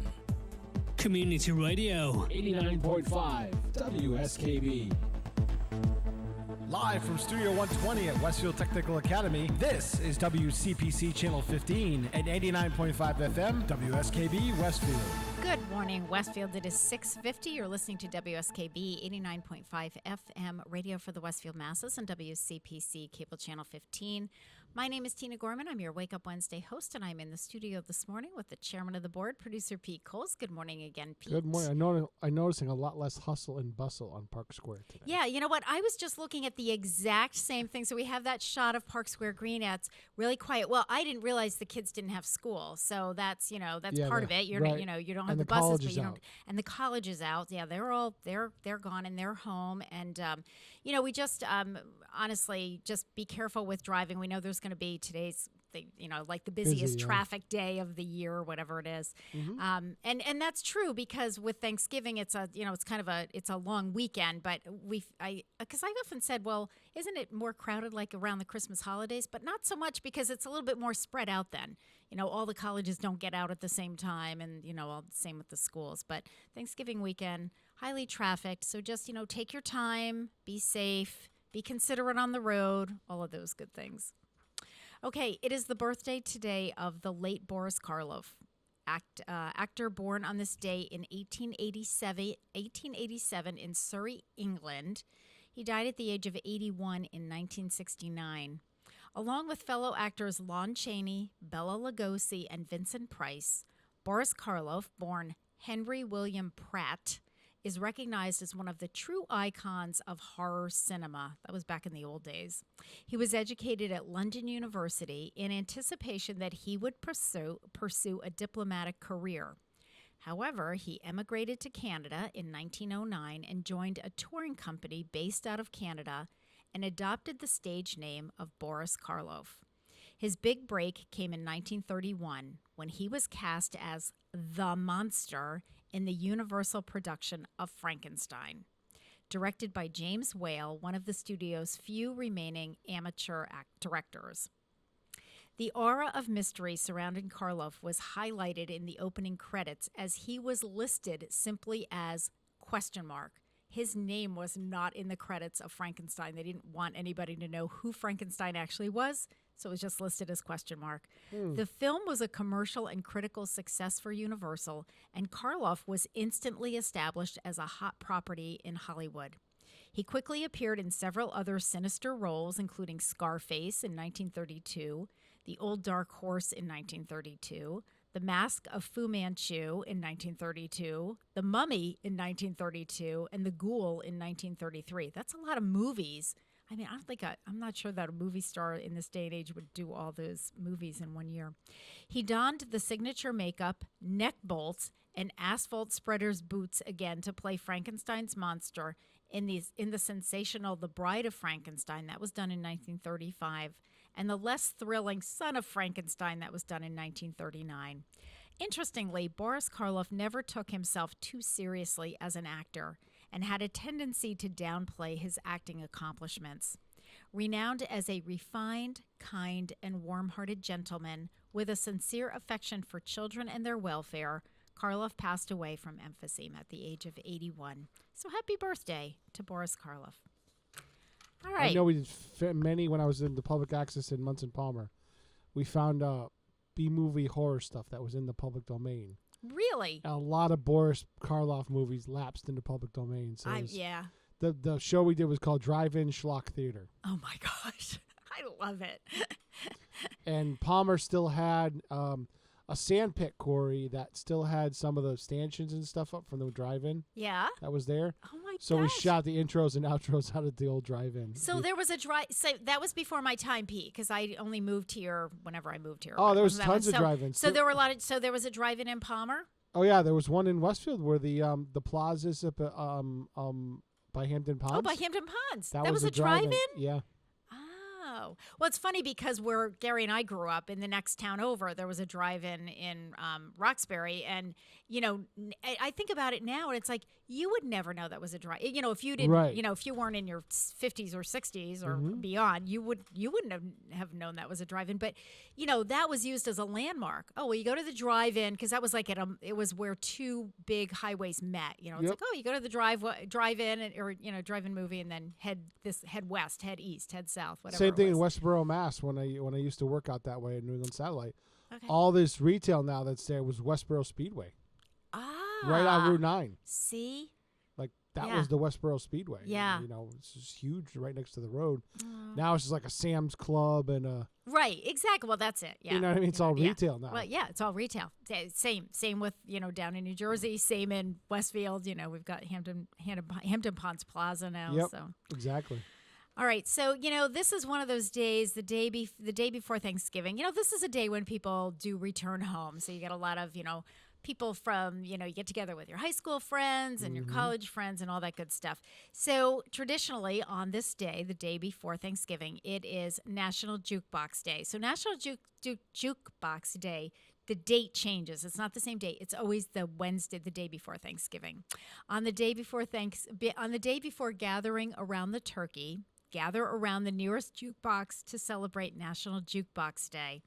Community Radio. 89.5 WSKB. Live from Studio 120 at Westfield Technical Academy, this is WCPC Channel 15 and 89.5 FM, WSKB Westfield. Good morning, Westfield. It is 6:50. You're listening to WSKB 89.5 FM, radio for the Westfield masses, and WCPC Cable Channel 15. My name is Tina Gorman. I'm your Wake Up Wednesday host, and I'm in the studio this morning with the chairman of the board, producer Pete Coles. Good morning again, Pete. Good morning. I'm noticing a lot less hustle and bustle on Park Square today. Yeah, you know what? I was just looking at the exact same thing. So we have that shot of Park Square Green. It's really quiet. Well, I didn't realize the kids didn't have school, so that's part of it. You're right. You don't have And the the buses, college but is you don't. out. And the college is out. Yeah, they're gone and they're home. And we just honestly just be careful with driving. We know there's going to be today's the busiest traffic day of the year, whatever it is. Mm-hmm. And that's true because with Thanksgiving, it's a long weekend, but because I've often said, well, isn't it more crowded like around the Christmas holidays? But not so much because it's a little bit more spread out then. All the colleges don't get out at the same time and, all the same with the schools. But Thanksgiving weekend, highly trafficked. So just, take your time, be safe, be considerate on the road, all of those good things. Okay, it is the birthday today of the late Boris Karloff, actor born on this day in 1887 in Surrey, England. He died at the age of 81 in 1969. Along with fellow actors Lon Chaney, Bela Lugosi, and Vincent Price, Boris Karloff, born Henry William Pratt, is recognized as one of the true icons of horror cinema. That was back in the old days. He was educated at London University in anticipation that he would pursue a diplomatic career. However, he emigrated to Canada in 1909 and joined a touring company based out of Canada and adopted the stage name of Boris Karloff. His big break came in 1931 when he was cast as the monster in the Universal production of Frankenstein, directed by James Whale, one of the studio's few remaining amateur directors. The aura of mystery surrounding Karloff was highlighted in the opening credits as he was listed simply as ? His name was not in the credits of Frankenstein. They didn't want anybody to know who Frankenstein actually was, so it was just listed as ? The film was a commercial and critical success for Universal, and Karloff was instantly established as a hot property in Hollywood. He quickly appeared in several other sinister roles, including Scarface in 1932, The Old Dark Horse in 1932, The Mask of Fu Manchu in 1932, The Mummy in 1932, and The Ghoul in 1933. That's a lot of movies. I mean, I'm not sure that a movie star in this day and age would do all those movies in 1 year. He donned the signature makeup, neck bolts, and asphalt spreader's boots again to play Frankenstein's monster in the sensational The Bride of Frankenstein. That was done in 1935. And the less thrilling Son of Frankenstein that was done in 1939. Interestingly, Boris Karloff never took himself too seriously as an actor and had a tendency to downplay his acting accomplishments. Renowned as a refined, kind, and warm-hearted gentleman with a sincere affection for children and their welfare, Karloff passed away from emphysema at the age of 81. So happy birthday to Boris Karloff. All right. I know we did many when I was in the public access in Munson Palmer. We found B-movie horror stuff that was in the public domain. Really? A lot of Boris Karloff movies lapsed into public domain. So yeah. The show we did was called Drive-In Schlock Theater. Oh, my gosh. I love it. And Palmer still had a sand pit quarry that still had some of the stanchions and stuff up from the drive-in. Yeah. That was there. Oh my So we gosh. shot the intros and outros out of the old drive-in. So there was a So that was before my time, Pete, because I only moved here whenever I moved here. Oh, but there was wasn't that tons one? of drive-ins. So there were a lot of. So there was a drive-in in Palmer. Oh yeah, there was one in Westfield where the plazas up by Hampton Ponds. Oh, by Hampton Ponds. That was a drive-in. drive-in. Yeah. Oh, well, it's funny because where Gary and I grew up in the next town over, there was a drive-in in Roxbury, and I think about it now, and it's like you would never know that was a drive. If you didn't, Right. If you weren't in your 50s or 60s or beyond, you wouldn't have known that was a drive-in. But that was used as a landmark. Oh, well, you go to the drive-in because that was like it was where two big highways met. It's like, oh, you go to the drive-in or drive-in movie, and then head west, head east, head south, whatever. Same thing in was. Westboro, Mass. When I used to work out that way at New England Satellite, Okay. all this retail now that's there was Westboro Speedway, right on Route 9. See, Like that Yeah. was the Westboro Speedway. Yeah. It's just huge, right next to the road. Now it's just like a Sam's Club and a. right, exactly. Well, that's it. Yeah, You know what I mean? It's all yeah. retail now. Well, yeah, it's all retail. Same with down in New Jersey. Same in Westfield. We've got Hampton Ponds Plaza now. Yep. So Exactly. all right, so this is one of those days, the day before Thanksgiving. This is a day when people do return home. So you get a lot of people from you get together with your high school friends and your college friends and all that good stuff. So traditionally on this day, the day before Thanksgiving, it is National Jukebox Day. So National Jukebox Day. The date changes. It's not the same date. It's always the Wednesday, the day before Thanksgiving. On the day before gathering around the turkey, gather around the nearest jukebox to celebrate National Jukebox Day.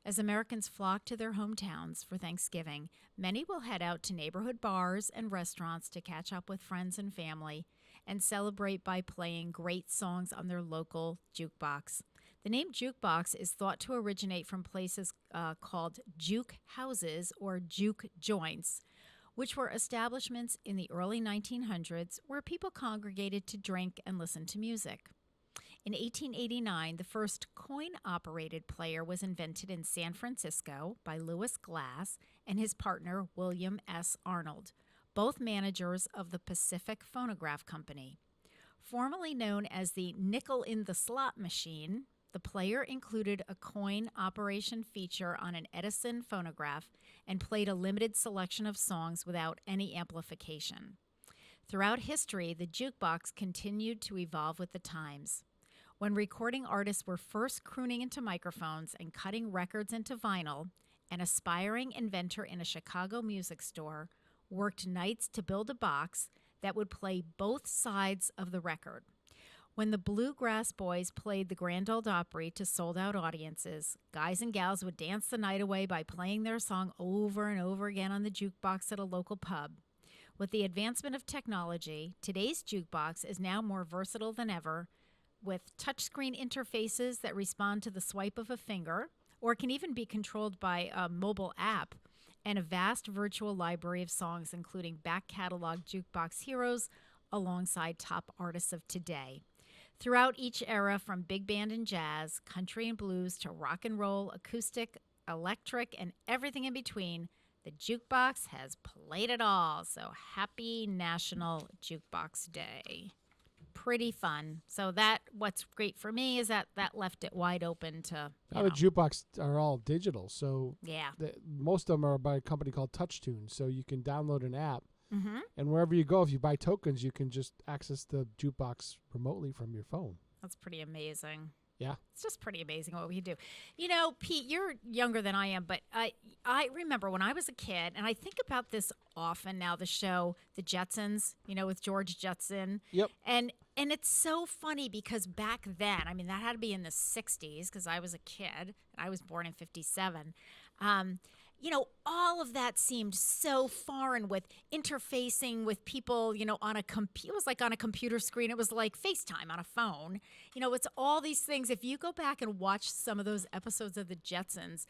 As Americans flock to their hometowns for Thanksgiving, many will head out to neighborhood bars and restaurants to catch up with friends and family and celebrate by playing great songs on their local jukebox. The name jukebox is thought to originate from places called juke houses or juke joints, which were establishments in the early 1900s where people congregated to drink and listen to music. In 1889, the first coin-operated player was invented in San Francisco by Lewis Glass and his partner William S. Arnold, both managers of the Pacific Phonograph Company. Formerly known as the nickel-in-the-slot machine, the player included a coin operation feature on an Edison phonograph and played a limited selection of songs without any amplification. Throughout history, the jukebox continued to evolve with the times. When recording artists were first crooning into microphones and cutting records into vinyl, an aspiring inventor in a Chicago music store worked nights to build a box that would play both sides of the record. When the Bluegrass Boys played the Grand Ole Opry to sold-out audiences, guys and gals would dance the night away by playing their song over and over again on the jukebox at a local pub. With the advancement of technology, today's jukebox is now more versatile than ever, with touchscreen interfaces that respond to the swipe of a finger, or can even be controlled by a mobile app, and a vast virtual library of songs, including back catalog jukebox heroes alongside top artists of today. Throughout each era, from big band and jazz, country and blues, to rock and roll, acoustic, electric, and everything in between, the jukebox has played it all. So happy National Jukebox Day. Pretty fun. So what's great for me is that left it wide open to. Now the jukebox are all digital, so yeah, most of them are by a company called TouchTunes. So you can download an app, Mm-hmm. and wherever you go, if you buy tokens, you can just access the jukebox remotely from your phone. That's pretty amazing. Yeah. It's just pretty amazing what we do. You know, Pete, you're younger than I am, but I remember when I was a kid, and I think about this often now, the show, The Jetsons, you know, with George Jetson. Yep. And it's so funny because back then, I mean, that had to be in the 60s because I was a kid, and I was born in 57. You know, all of that seemed so foreign with interfacing with people, you know, on a computer. It was like on a computer screen. It was like FaceTime on a phone. You know, it's all these things. If you go back and watch some of those episodes of The Jetsons,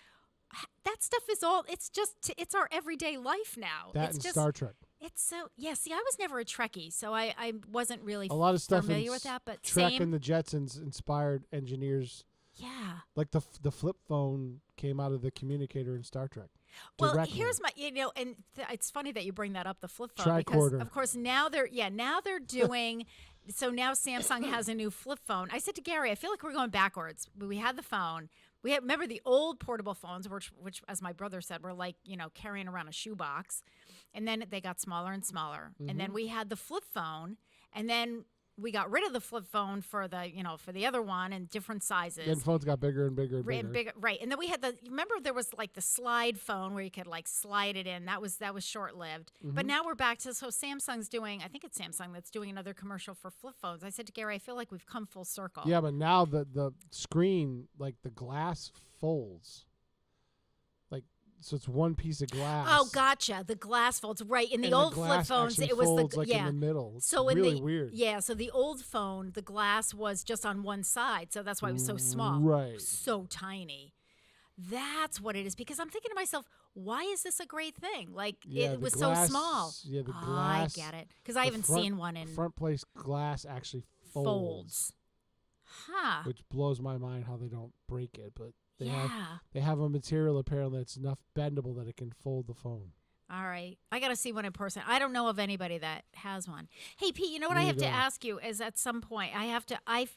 that stuff is all, it's our everyday life now. That it's and just, Star Trek. It's so, yeah, see, I was never a Trekkie, so I wasn't really A lot of stuff familiar in with that, but Trek same. and the Jetsons inspired engineers. Yeah. Like the flip phone came out of the communicator in Star Trek. Well, directly. here's my, and it's funny that you bring that up, the flip phone, because Tricorder. of course now they're doing. So now Samsung has a new flip phone. I said to Gary, I feel like we're going backwards. We had the phone. Remember the old portable phones, which, as my brother said, were like, carrying around a shoebox. And then they got smaller and smaller. Mm-hmm. And then we had the flip phone. And then we got rid of the flip phone for the other one and different sizes. Then phones got bigger and bigger and bigger. Right. And then we had remember there was like the slide phone where you could like slide it in. That was short-lived. Mm-hmm. But now we're back to, so Samsung's doing, I think it's Samsung that's doing another commercial for flip phones. I said to Gary, I feel like we've come full circle. Yeah, but now the screen, like the glass folds. So it's one piece of glass. Oh, gotcha. The glass folds, right? In the And old the flip glass phones, actually it was folds, the like in the middle. It's so really weird. Yeah, so the old phone, the glass was just on one side, so that's why it was so small, Right? So tiny. That's what it is. Because I'm thinking to myself, why is this a great thing? Like it was glass, so small. Yeah, the glass. I get it. Because I haven't seen one in front place glass actually folds. Huh? Which blows my mind how they don't break it, but. Yeah. They have a material apparently that's enough bendable that it can fold the phone. All right. I got to see one in person. I don't know of anybody that has one. Hey, Pete, you know what I have to ask you is at some point I have to, I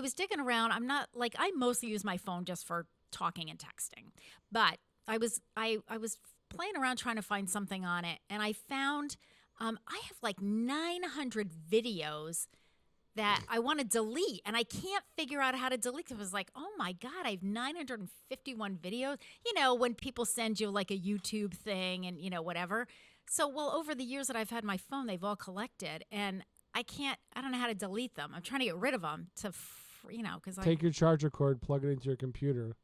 was digging around. I'm not like, I mostly use my phone just for talking and texting, but I was playing around trying to find something on it. And I found, I have like 900 videos that I want to delete, and I can't figure out how to delete. It was like, oh my God, I have 951 videos. When people send you like a YouTube thing and, whatever. So, over the years that I've had my phone, they've all collected, and I don't know how to delete them. I'm trying to get rid of them because Take your charger cord, plug it into your computer.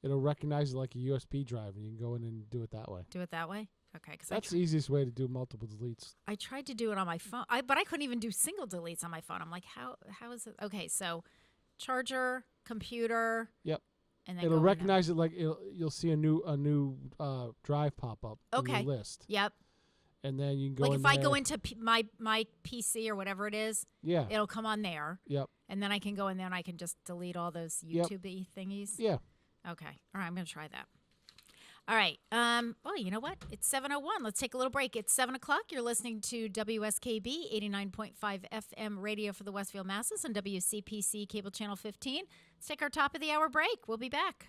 It'll recognize it like a USB drive, and you can go in and do it that way. Do it that way? Okay, because that's the easiest way to do multiple deletes. I tried to do it on my phone, but I couldn't even do single deletes on my phone. I'm like, how is it? Okay, so charger, computer. Yep. And then it'll recognize it like you'll see a new drive pop up in your list. Yep. And then you can go like in if there. I go into my PC or whatever it is. Yeah. It'll come on there. Yep. And then I can go in there and I can just delete all those YouTube-y thingies. Yeah. Okay. All right. I'm going to try that. All right. Well, you know what? It's 7:01. Let's take a little break. It's 7 o'clock. You're listening to WSKB 89.5 FM radio for the Westfield Masses and WCPC cable channel 15. Let's take our top of the hour break. We'll be back.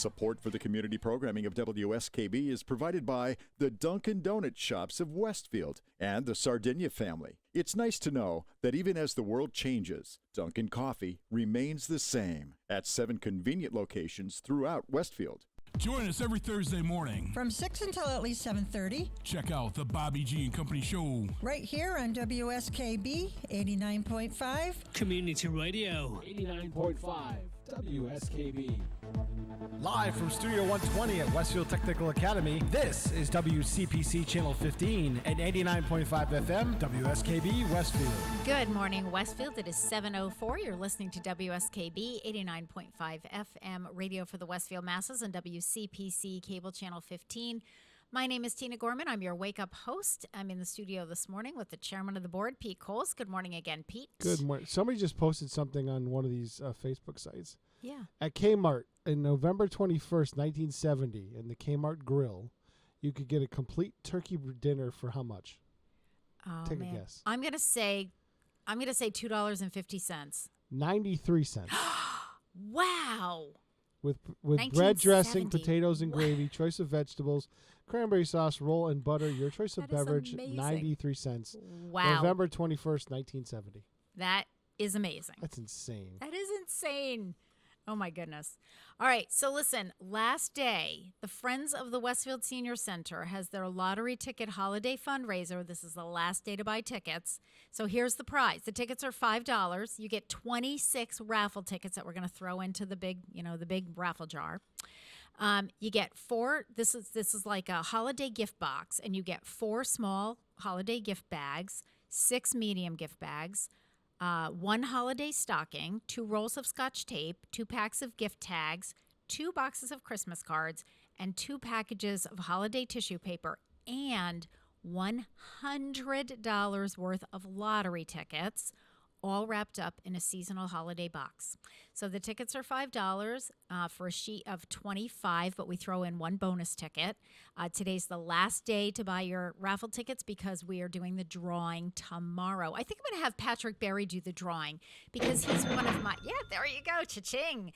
Support for the community programming of WSKB is provided by the Dunkin' Donut Shops of Westfield and the Sardinia family. It's nice to know that even as the world changes, Dunkin' Coffee remains the same at 7 convenient locations throughout Westfield. Join us every Thursday morning from 6 until at least 7:30. Check out the Bobby G and Company Show right here on WSKB 89.5 Community Radio. 89.5 WSKB. Live from Studio 120 at Westfield Technical Academy, this is WCPC Channel 15 at 89.5 FM, WSKB Westfield. Good morning, Westfield. It is 7:04. You're listening to WSKB 89.5 FM, radio for the Westfield masses, and WCPC Cable Channel 15. My name is Tina Gorman. I'm your wake-up host. I'm in the studio this morning with the chairman of the board, Pete Coles. Good morning again, Pete. Good morning. Somebody just posted something on one of these Facebook sites. Yeah. At Kmart, in November 21st, 1970, in the Kmart Grill, you could get a complete turkey dinner for how much? Oh, Take man. a guess. I'm gonna say $2.50. 93 cents. Wow. With bread dressing, potatoes and gravy, choice of vegetables, cranberry sauce, roll, and butter. Your choice of That is beverage, amazing. 93 cents. Wow. November 21st, 1970. That is amazing. That's insane. That is insane. Oh, my goodness. All right. So, listen, last day, the Friends of the Westfield Senior Center has their lottery ticket holiday fundraiser. This is the last day to buy tickets. So, here's the prize. The tickets are $5. You get 26 raffle tickets that we're going to throw into the big raffle jar. You get 4. This is like a holiday gift box, and you get 4 small holiday gift bags, 6 medium gift bags, 1 holiday stocking, 2 rolls of Scotch tape, 2 packs of gift tags, 2 boxes of Christmas cards, and 2 packages of holiday tissue paper, and $100 worth of lottery tickets, all wrapped up in a seasonal holiday box. So the tickets are $5 for a sheet of 25, but we throw in 1 bonus ticket. Today's the last day to buy your raffle tickets because we are doing the drawing tomorrow. I think I'm going to have Patrick Berry do the drawing because he's one of my, there you go, cha-ching.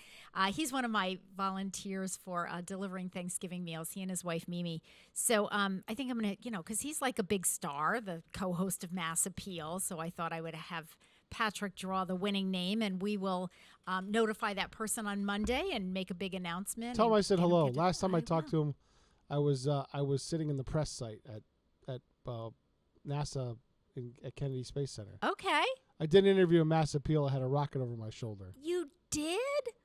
He's one of my volunteers for delivering Thanksgiving meals, he and his wife, Mimi. So I think I'm going to, because he's like a big star, the co-host of Mass Appeal, so I thought I would have Patrick draw the winning name, and we will notify that person on Monday and make a big announcement. Tell him I said hello. Last time I talked to him, I was sitting in the press site at NASA at Kennedy Space Center. Okay. I did an interview in Mass Appeal. I had a rocket over my shoulder. You did?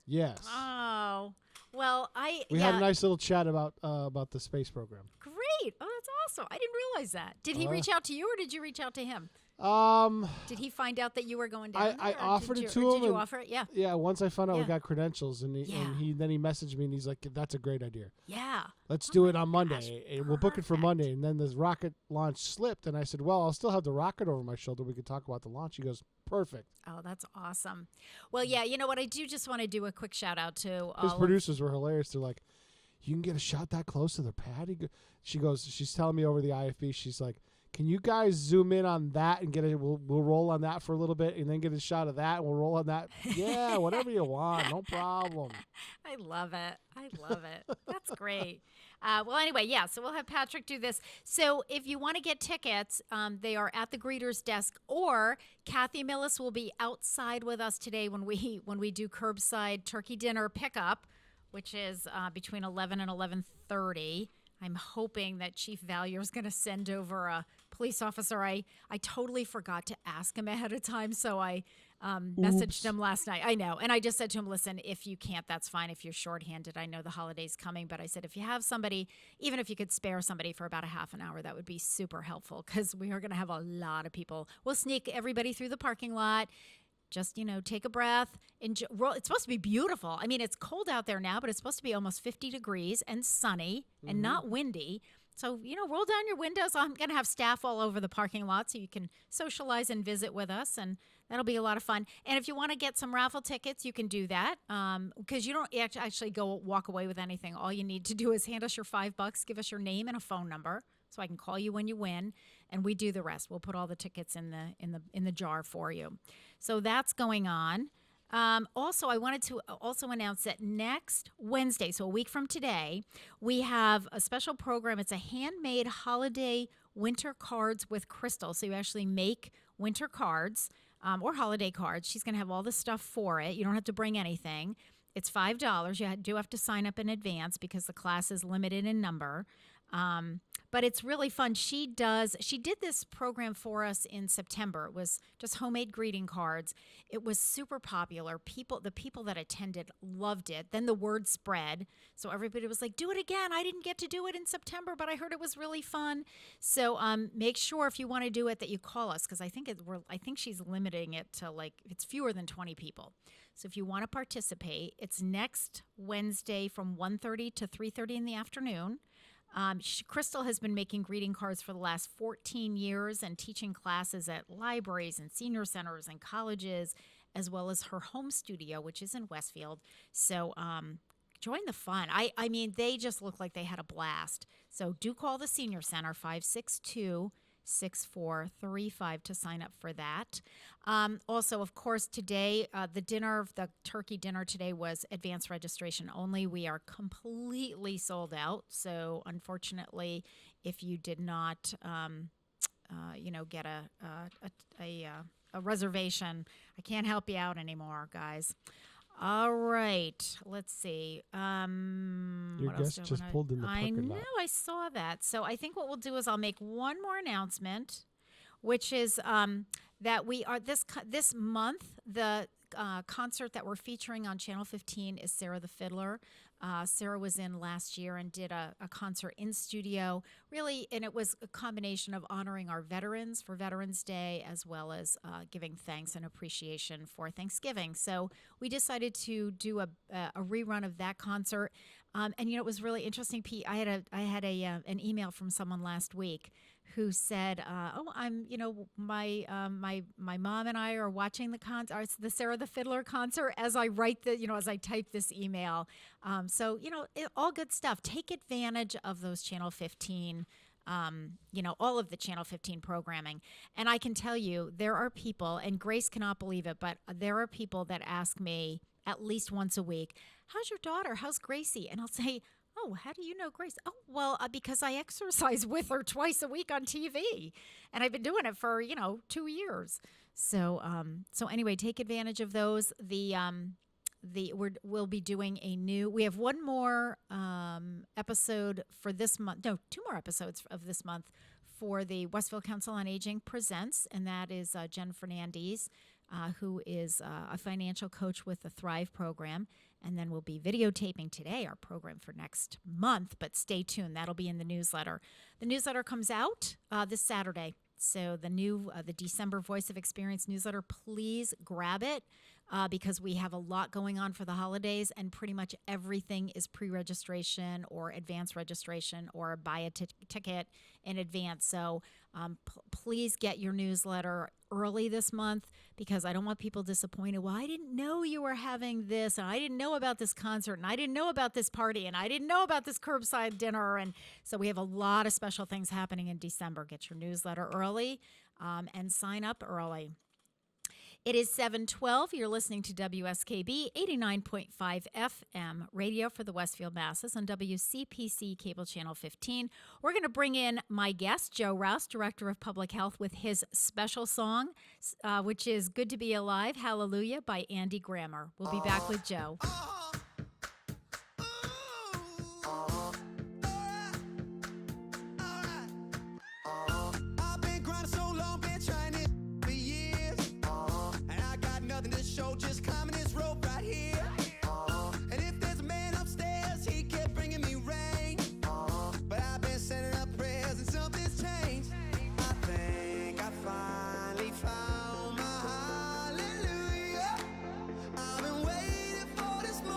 Yes. Oh, well, we had a nice little chat about the space program. Great. Oh, that's awesome. I didn't realize that. Did he reach out to you, or did you reach out to him? Did he find out that you were going down I there, offered it to him. Did you offer it? Yeah. Yeah. Once I found out we got credentials, and he messaged me, and he's like, "That's a great idea. Yeah. Let's do it on Monday. And we'll book it for Monday." And then the rocket launch slipped, and I said, "Well, I'll still have the rocket over my shoulder. We could talk about the launch." He goes, "Perfect." Oh, that's awesome. Well, yeah. You know what? I do just want to do a quick shout out to his producers were hilarious. They're like, "You can get a shot that close to the pad?" She's telling me over the IFB. She's like, "Can you guys zoom in on that and get it? We'll roll on that for a little bit and then get a shot of that and we'll roll on that." Yeah, whatever you want, no problem. I love it. That's great. Well, anyway, yeah, so we'll have Patrick do this. So if you want to get tickets, they are at the greeter's desk, or Kathy Millis will be outside with us today when we do curbside turkey dinner pickup, which is between 11 and 11:30. I'm hoping that Chief Valier is going to send over a police officer. I totally forgot to ask him ahead of time, so I messaged him last night. I know. And I just said to him, listen, if you can't, that's fine. If you're shorthanded, I know the holiday's coming. But I said, if you have somebody, even if you could spare somebody for about a half an hour, that would be super helpful because we are going to have a lot of people. We'll sneak everybody through the parking lot. Just, take a breath. Enjoy. It's supposed to be beautiful. I mean, it's cold out there now, but it's supposed to be almost 50 degrees and sunny and not windy. So, roll down your windows. I'm going to have staff all over the parking lot so you can socialize and visit with us, and that'll be a lot of fun. And if you want to get some raffle tickets, you can do that because you don't actually go walk away with anything. All you need to do is hand us your $5, give us your name and a phone number so I can call you when you win, and we do the rest. We'll put all the tickets in the jar for you. So that's going on. Also, I wanted to also announce that next Wednesday, so a week from today, we have a special program. It's a handmade holiday winter cards with Crystal. So you actually make winter cards or holiday cards. She's going to have all the stuff for it. You don't have to bring anything. It's $5. You do have to sign up in advance because the class is limited in number. But it's really fun. She did this program for us in September. It was just homemade greeting cards. It was super popular. The people that attended loved it. Then the word spread. So everybody was like, do it again. I didn't get to do it in September, but I heard it was really fun. So make sure if you want to do it that you call us, because I think she's limiting it to it's fewer than 20 people. So if you want to participate, it's next Wednesday from 1:30 to 3:30 in the afternoon. Crystal has been making greeting cards for the last 14 years and teaching classes at libraries and senior centers and colleges, as well as her home studio, which is in Westfield. So join the fun. I mean, they just look like they had a blast. So do call the senior center, 562-6435 to sign up for that. Also, of course, today, the turkey dinner today was advanced registration only. We are completely sold out. So unfortunately, if you did not, get a reservation, I can't help you out anymore, guys. All right, let's see. Your guest just pulled in the parking lot. I know, I saw that. So I think what we'll do is I'll make one more announcement, which is that we are this month, the concert that we're featuring on Channel 15 is Sarah the Fiddler. Sarah was in last year and did a concert in studio, really, and it was a combination of honoring our veterans for Veterans Day as well as giving thanks and appreciation for Thanksgiving. So we decided to do a rerun of that concert, and it was really interesting. Pete, I had an email from someone last week who said, my mom and I are watching the Sarah the Fiddler concert as I as I type this email. So all good stuff. Take advantage of those Channel 15, all of the Channel 15 programming. And I can tell you, there are people, and Grace cannot believe it, but there are people that ask me at least once a week, how's your daughter? How's Gracie? And I'll say, oh, how do you know Grace? Oh, well, because I exercise with her twice a week on TV, and I've been doing it for 2 years. So anyway, take advantage of those. We'll be doing we have one more episode for this month. No, 2 more episodes of this month for the Westfield Council on Aging Presents, and that is Jen Fernandez, who is a financial coach with the Thrive program. And then we'll be videotaping today our program for next month, but stay tuned. That'll be in the newsletter. The newsletter comes out this Saturday. So the December Voice of Experience newsletter, please grab it because we have a lot going on for the holidays, and pretty much everything is pre-registration or advanced registration or buy a ticket in advance. So please get your newsletter early this month because I don't want people disappointed. Well, I didn't know you were having this, and I didn't know about this concert, and I didn't know about this party, and I didn't know about this curbside dinner. And so we have a lot of special things happening in December. Get your newsletter early and sign up early. It is 7:12. You're listening to WSKB 89.5 FM radio for the Westfield Masses on WCPC Cable Channel 15. We're going to bring in my guest, Joe Rouse, Director of Public Health, with his special song, which is Good to Be Alive, Hallelujah by Andy Grammer. We'll be back with Joe. Just climbing this rope right here. And if there's a man upstairs, he kept bringing me rain. But I've been sending up prayers and something's changed. I think I finally found my hallelujah. I've been waiting for this moment.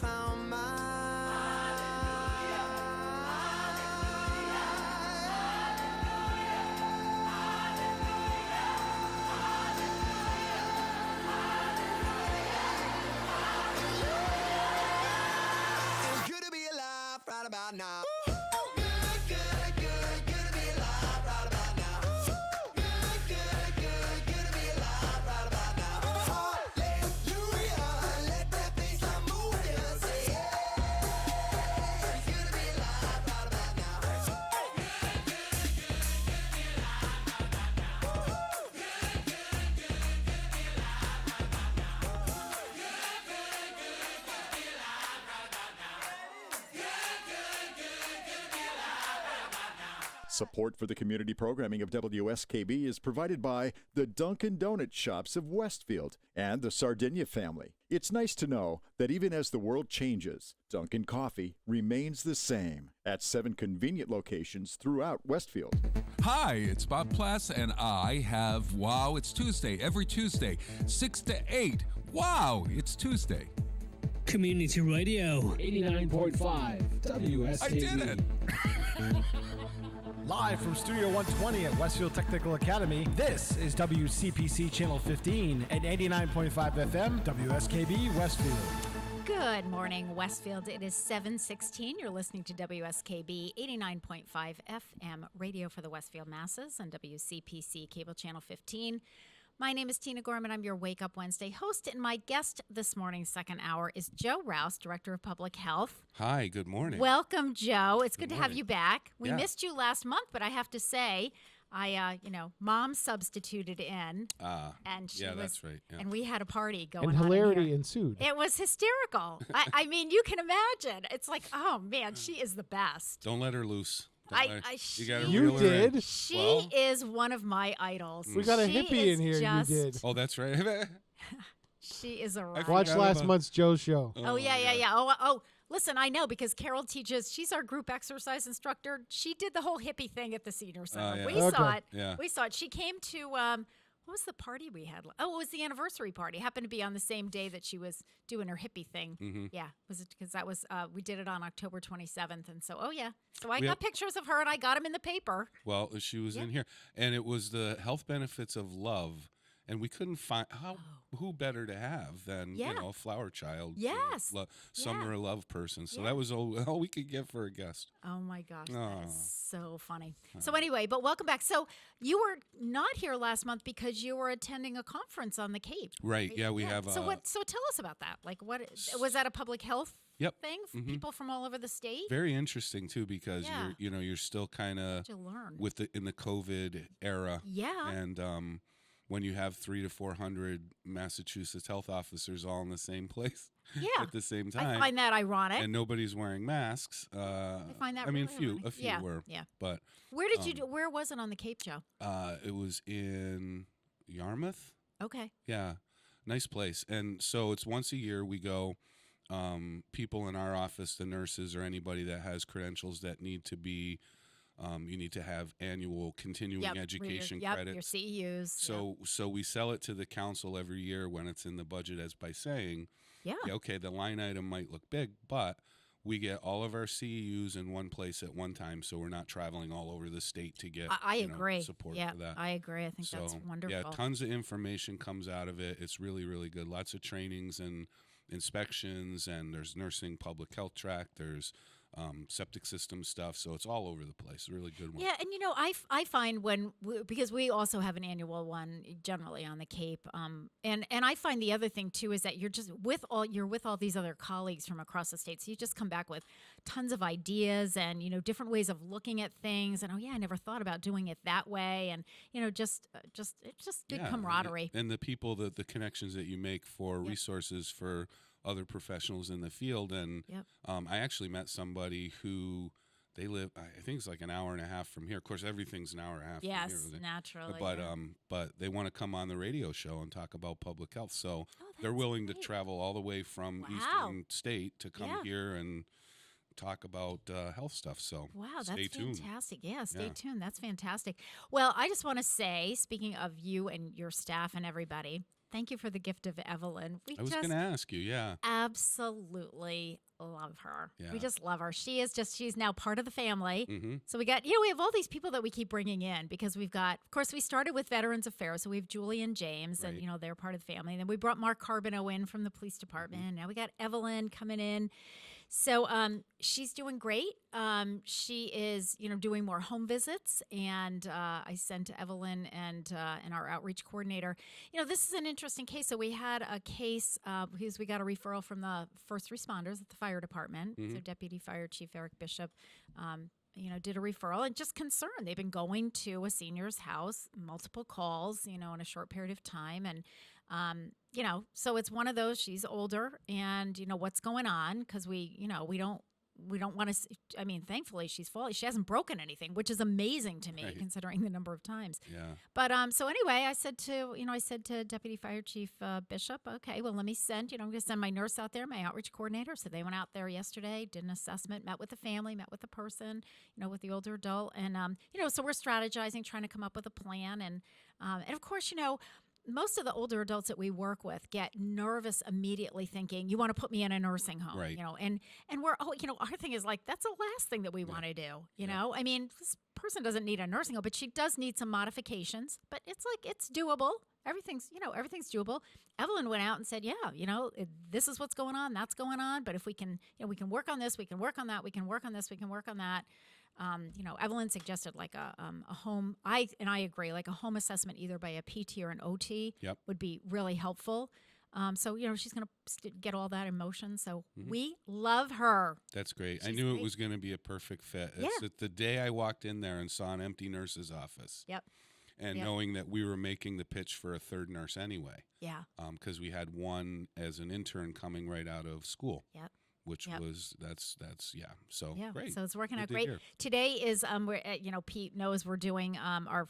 found mine. It's good to be alive right about now. Support for the community programming of WSKB is provided by the Dunkin' Donut Shops of Westfield and the Sardinia family. It's nice to know that even as the world changes, Dunkin' Coffee remains the same at 7 convenient locations throughout Westfield. Hi, it's Bob Plass, and I have Wow, It's Tuesday, every Tuesday, 6 to 8. Wow, it's Tuesday. Community Radio. 89.5 WSKB. I did it! Live from Studio 120 at Westfield Technical Academy, this is WCPC Channel 15 at 89.5 FM, WSKB Westfield. Good morning, Westfield. It is 7:16. You're listening to WSKB 89.5 FM, radio for the Westfield masses, on WCPC Cable Channel 15. My name is Tina Gorman. I'm your Wake Up Wednesday host, and my guest this morning's second hour is Joe Rouse, Director of Public Health. Hi, good morning. Welcome, Joe. It's good to have you back. We Yeah. missed you last month, but I have to say, Mom substituted in, and she yeah, was, that's right. Yeah. and we had a party going And on. hilarity in here. ensued. It was hysterical. I mean, you can imagine. It's like, oh man, she is the best. Don't let her loose. You did. She is one of my idols. We got a She hippie is in here. just- You did. Oh, that's right. She is a riot. Watch last month's Joe's show. Oh, yeah. Oh, listen, I know because Carol teaches. She's our group exercise instructor. She did the whole hippie thing at the Senior Center. yeah. We Okay. saw it. Yeah. We saw it. She came to what was the party we had? Oh, it was the anniversary party. Happened to be on the same day that she was doing her hippie thing. Mm-hmm. Yeah, was it because that was we did it on October 27th, and so so I We got have- pictures of her and I got them in the paper. Well, she was in here, and it was the health benefits of love, and we couldn't find who better to have than a flower child. Yes. Summer love person. So that was all we could get for a guest. Oh my gosh, Aw. that's so funny. So anyway, but welcome back. So you were not here last month because you were attending a conference on the Cape. Right. Yeah, we have. So So tell us about that. Like, what was that? A public health thing? Mhm. People from all over the state. Very interesting too, because you're still kind of To learn. in the COVID era. Yeah. And when you have 300 to 400 Massachusetts health officers all in the same place at the same time, I find that ironic. and nobody's wearing masks. I find that. I mean, really ironic. a few were. Yeah. But Where did you do? Where was it on the Cape, Joe? it was in Yarmouth. Okay. Yeah, nice place. And so it's once a year we go. People in our office, the nurses or anybody that has credentials that need to be. You need to have annual continuing education credits. Your CEUs. So we sell it to the council every year when it's in the budget as by saying, okay, the line item might look big, but we get all of our CEUs in one place at one time, so we're not traveling all over the state to get I agree. Support yeah, for that. I agree. I think that's wonderful. Yeah, tons of information comes out of it. It's really, really good. Lots of trainings and inspections, and there's nursing, public health track, there's septic system stuff, so it's all over the place. A really good one. Yeah, and I find because we also have an annual one generally on the Cape, and I find the other thing too is that you're with all these other colleagues from across the state, so you just come back with tons of ideas and different ways of looking at things, and I never thought about doing it that way, and it's just good camaraderie. And the people, the connections that you make for resources for other professionals in the field. And I actually met somebody who they live, I think it's like an hour and a half from here. Of course, everything's an hour and a half yes, from here. naturally. But they want to come on the radio show and talk about public health. So they're willing to travel all the way from Eastern State to come here and talk about health stuff. So stay tuned. Fantastic. Yeah, stay tuned. That's fantastic. Well, I just want to say, speaking of you and your staff and everybody, thank you for the gift of Evelyn. I was going to ask you, yeah. Absolutely love her. Yeah. We just love her. She's now part of the family. Mm-hmm. So we got, we have all these people that we keep bringing in because we've got, of course, we started with Veterans Affairs. So we have Julie and James, and, they're part of the family. And then we brought Mark Carbino in from the police department. Mm-hmm. Now we got Evelyn coming in. So she's doing great. She is, doing more home visits, and I sent to Evelyn and our outreach coordinator. This is an interesting case. So we had a case because we got a referral from the first responders at the fire department. Mm-hmm. So Deputy Fire Chief Eric Bishop, did a referral and just concerned. They've been going to a senior's house, multiple calls, in a short period of time, and. So it's one of those, she's older and, what's going on, because we don't want to, thankfully she's fully, she hasn't broken anything, which is amazing to me considering the number of times. Yeah. But, so anyway, I said to Deputy Fire Chief Bishop, okay, well, let me send, I'm going to send my nurse out there, my outreach coordinator. So they went out there yesterday, did an assessment, met with the family, met with the person, with the older adult. And, so we're strategizing, trying to come up with a plan. And of course, most of the older adults that we work with get nervous immediately thinking, you want to put me in a nursing home, right. And we're, our thing is like, that's the last thing that we want to do, know? This person doesn't need a nursing home, but she does need some modifications, but it's like, it's doable. Everything's doable. Evelyn went out and said, this is what's going on, that's going on. But if we can, we can work on this, we can work on that, we can work on this, we can work on that. Evelyn suggested like a home. I agree, like a home assessment either by a PT or an OT would be really helpful. So she's going to get all that in motion. So we love her. That's great. She's I knew great. it was going to be a perfect fit. Yeah. It's the day I walked in there and saw an empty nurse's office. Yep. And knowing that we were making the pitch for a third nurse anyway. Yeah. Because we had one as an intern coming right out of school. Yep. Which was that's so great. So it's working Good out to great. hear. Today is we're Pete knows we're doing our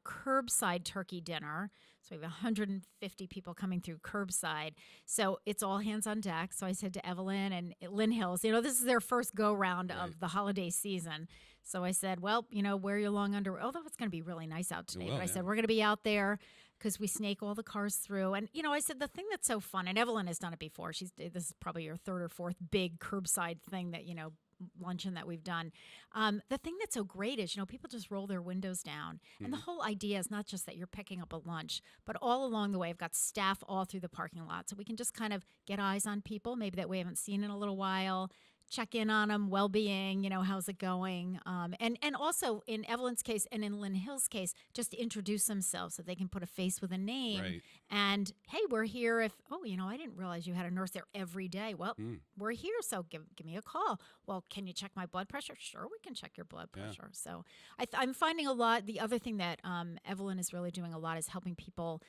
curbside turkey dinner. So we have 150 people coming through curbside. So it's all hands on deck. So I said to Evelyn and Lynn Hills, this is their first go round of the holiday season. So I said, well, wear your long underwear. Although it's going to be really nice out today. But I said, we're going to be out there because we snake all the cars through. And, I said, the thing that's so fun, and Evelyn has done it before. This is probably your third or fourth big curbside thing that, luncheon that we've done. The thing that's so great is, people just roll their windows down. And the whole idea is not just that you're picking up a lunch, but all along the way, I've got staff all through the parking lot. So we can just kind of get eyes on people, maybe that we haven't seen in a little while, check in on them, well-being, how's it going? And also in Evelyn's case and in Lynn Hill's case, just to introduce themselves so they can put a face with a name. Right. And, hey, we're here if, I didn't realize you had a nurse there every day. Well, we're here, so give me a call. Well, can you check my blood pressure? Sure, we can check your blood pressure. So I'm finding a lot. The other thing that Evelyn is really doing a lot is helping people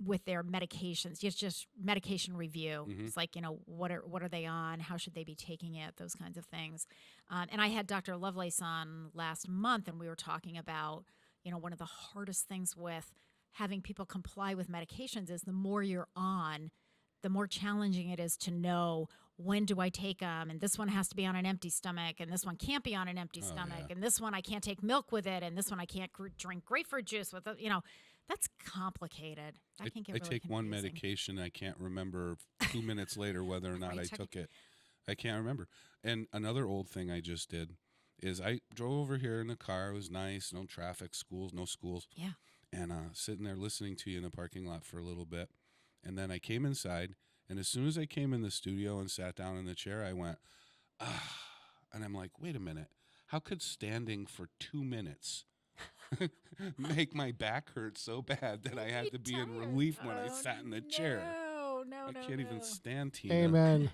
with their medications, just medication review. It's like, what are they on? How should they be taking it? Those kinds of things. And I had Dr. Lovelace on last month, and we were talking about, one of the hardest things with having people comply with medications is the more you're on, the more challenging it is to know when do I take them, and this one has to be on an empty stomach, and this one can't be on an empty stomach, and this one I can't take milk with it, and this one I can't drink grapefruit juice with it. That's complicated. That can get I really take one confusing. medication. I can't remember 2 minutes later whether or not I took it. I can't remember. And another old thing I just did is I drove over here in the car. It was nice. No traffic, no schools. Yeah. And sitting there listening to you in the parking lot for a little bit. And then I came inside. And as soon as I came in the studio and sat down in the chair, I went, and I'm like, wait a minute. How could standing for 2 minutes make my back hurt so bad that I had to be in relief when I sat in the chair? No, I can't even stand Tina. Amen.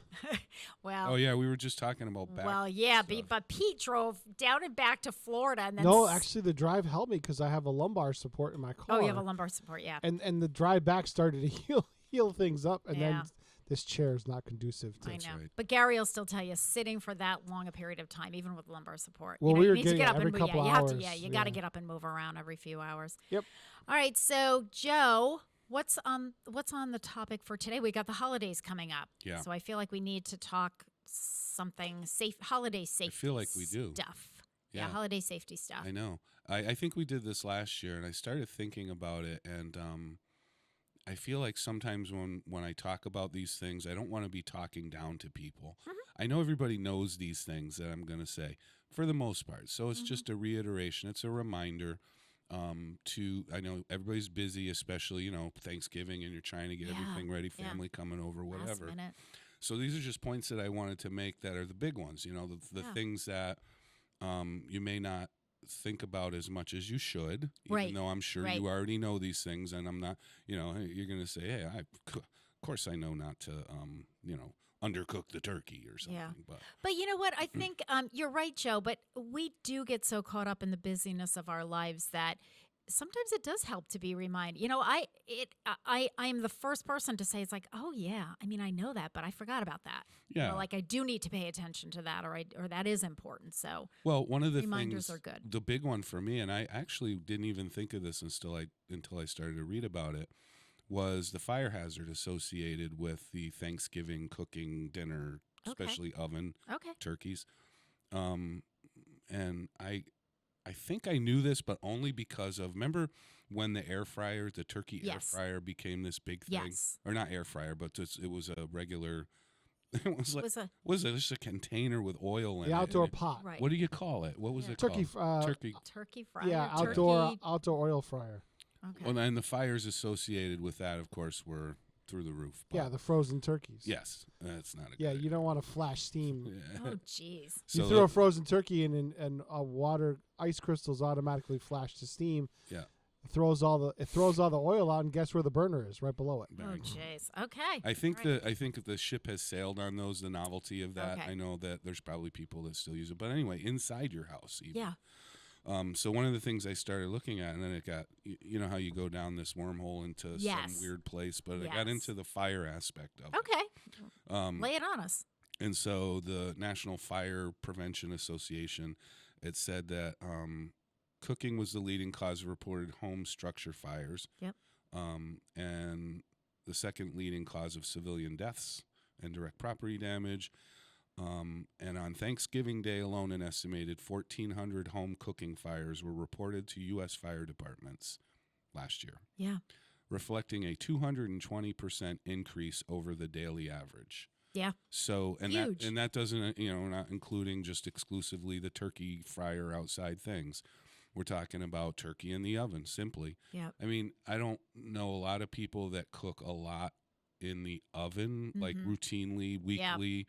Well. Oh yeah, we were just talking about back. Well, yeah, but Pete drove down and back to Florida, and then no, actually, the drive helped me because I have a lumbar support in my car. Oh, you have a lumbar support, yeah. And the drive back started to heal things up, and then this chair is not conducive to. I know, but Gary will still tell you, sitting for that long a period of time, even with lumbar support. Well, we were need to getting get it up every and couple move. hours. You got to get up and move around every few hours. Yep. All right, so Joe, what's on the topic for today? We got the holidays coming up. Yeah. So I feel like we need to talk something holiday safety. I feel like we do. Stuff. Yeah, holiday safety stuff. I know. I think we did this last year, and I started thinking about it, and I feel like sometimes when I talk about these things, I don't want to be talking down to people. I know everybody knows these things that I'm going to say for the most part. So it's just a reiteration. It's a reminder I know everybody's busy, especially, Thanksgiving, and you're trying to get everything ready, family coming over, whatever. Last minute. So these are just points that I wanted to make that are the big ones, the things that you may not think about as much as you should, even though I'm sure you already know these things, and I'm not, you're going to say, hey, of course I know not to, undercook the turkey or something. Yeah. But you know what? I think you're right, Joe, but we do get so caught up in the busyness of our lives that sometimes it does help to be reminded. I am the first person to say, it's like, oh yeah, I mean, I know that, but I forgot about that. Yeah. Like I do need to pay attention to that, or that is important. So well, one of the reminders things, are good. The big one for me, and I actually didn't even think of this until I started to read about it, was the fire hazard associated with the Thanksgiving cooking dinner, especially oven turkeys. And I think I knew this, but only because of, remember when the air fryer, the turkey air fryer became this big thing? Yes. Or not air fryer, but it was a regular, was it just a container with oil in it? The outdoor pot. Right. What do you call it? What was it called? Turkey fryer. Yeah, outdoor oil fryer. Okay. Well, and the fires associated with that, of course, were through the roof. Yeah, the frozen turkeys. Yes, that's not a Yeah, good you don't want to flash steam. Yeah. Oh, jeez. You throw a frozen turkey in, and water ice crystals automatically flash to steam. Yeah. It throws all the oil out, and guess where the burner is? Right below it. Oh, jeez. Okay. I think the ship has sailed on those. The novelty of that. Okay. I know that there's probably people that still use it, but anyway, inside your house, even. Yeah. So one of the things I started looking at, and then it got, you know how you go down this wormhole into some weird place, but I got into the fire aspect of it. Lay it on us. And so the National Fire Prevention Association, it said that cooking was the leading cause of reported home structure fires. Yep. And the second leading cause of civilian deaths and direct property damage. And on Thanksgiving Day alone, an estimated 1,400 home cooking fires were reported to U.S. fire departments last year. Yeah. Reflecting a 220% increase over the daily average. Yeah. So, Huge. that doesn't, not including just exclusively the turkey fryer outside things. We're talking about turkey in the oven, simply. Yeah. I mean, I don't know a lot of people that cook a lot in the oven, like routinely, weekly,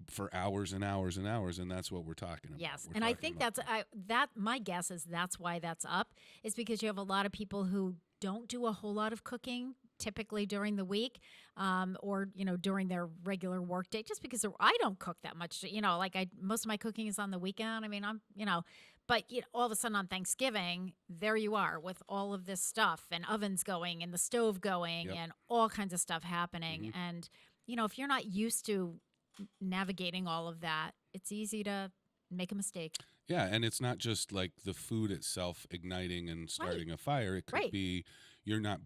for hours and hours and hours, and that's what we're talking about. Yes, and I think that my guess is that's why that's up, is because you have a lot of people who don't do a whole lot of cooking typically during the week, or during their regular work day, just because I don't cook that much. Most of my cooking is on the weekend. I mean, but all of a sudden on Thanksgiving, there you are with all of this stuff and ovens going and the stove going and all kinds of stuff happening. And if you're not used to navigating all of that, it's easy to make a mistake. Yeah, and it's not just like the food itself igniting and starting a fire. It could be you're not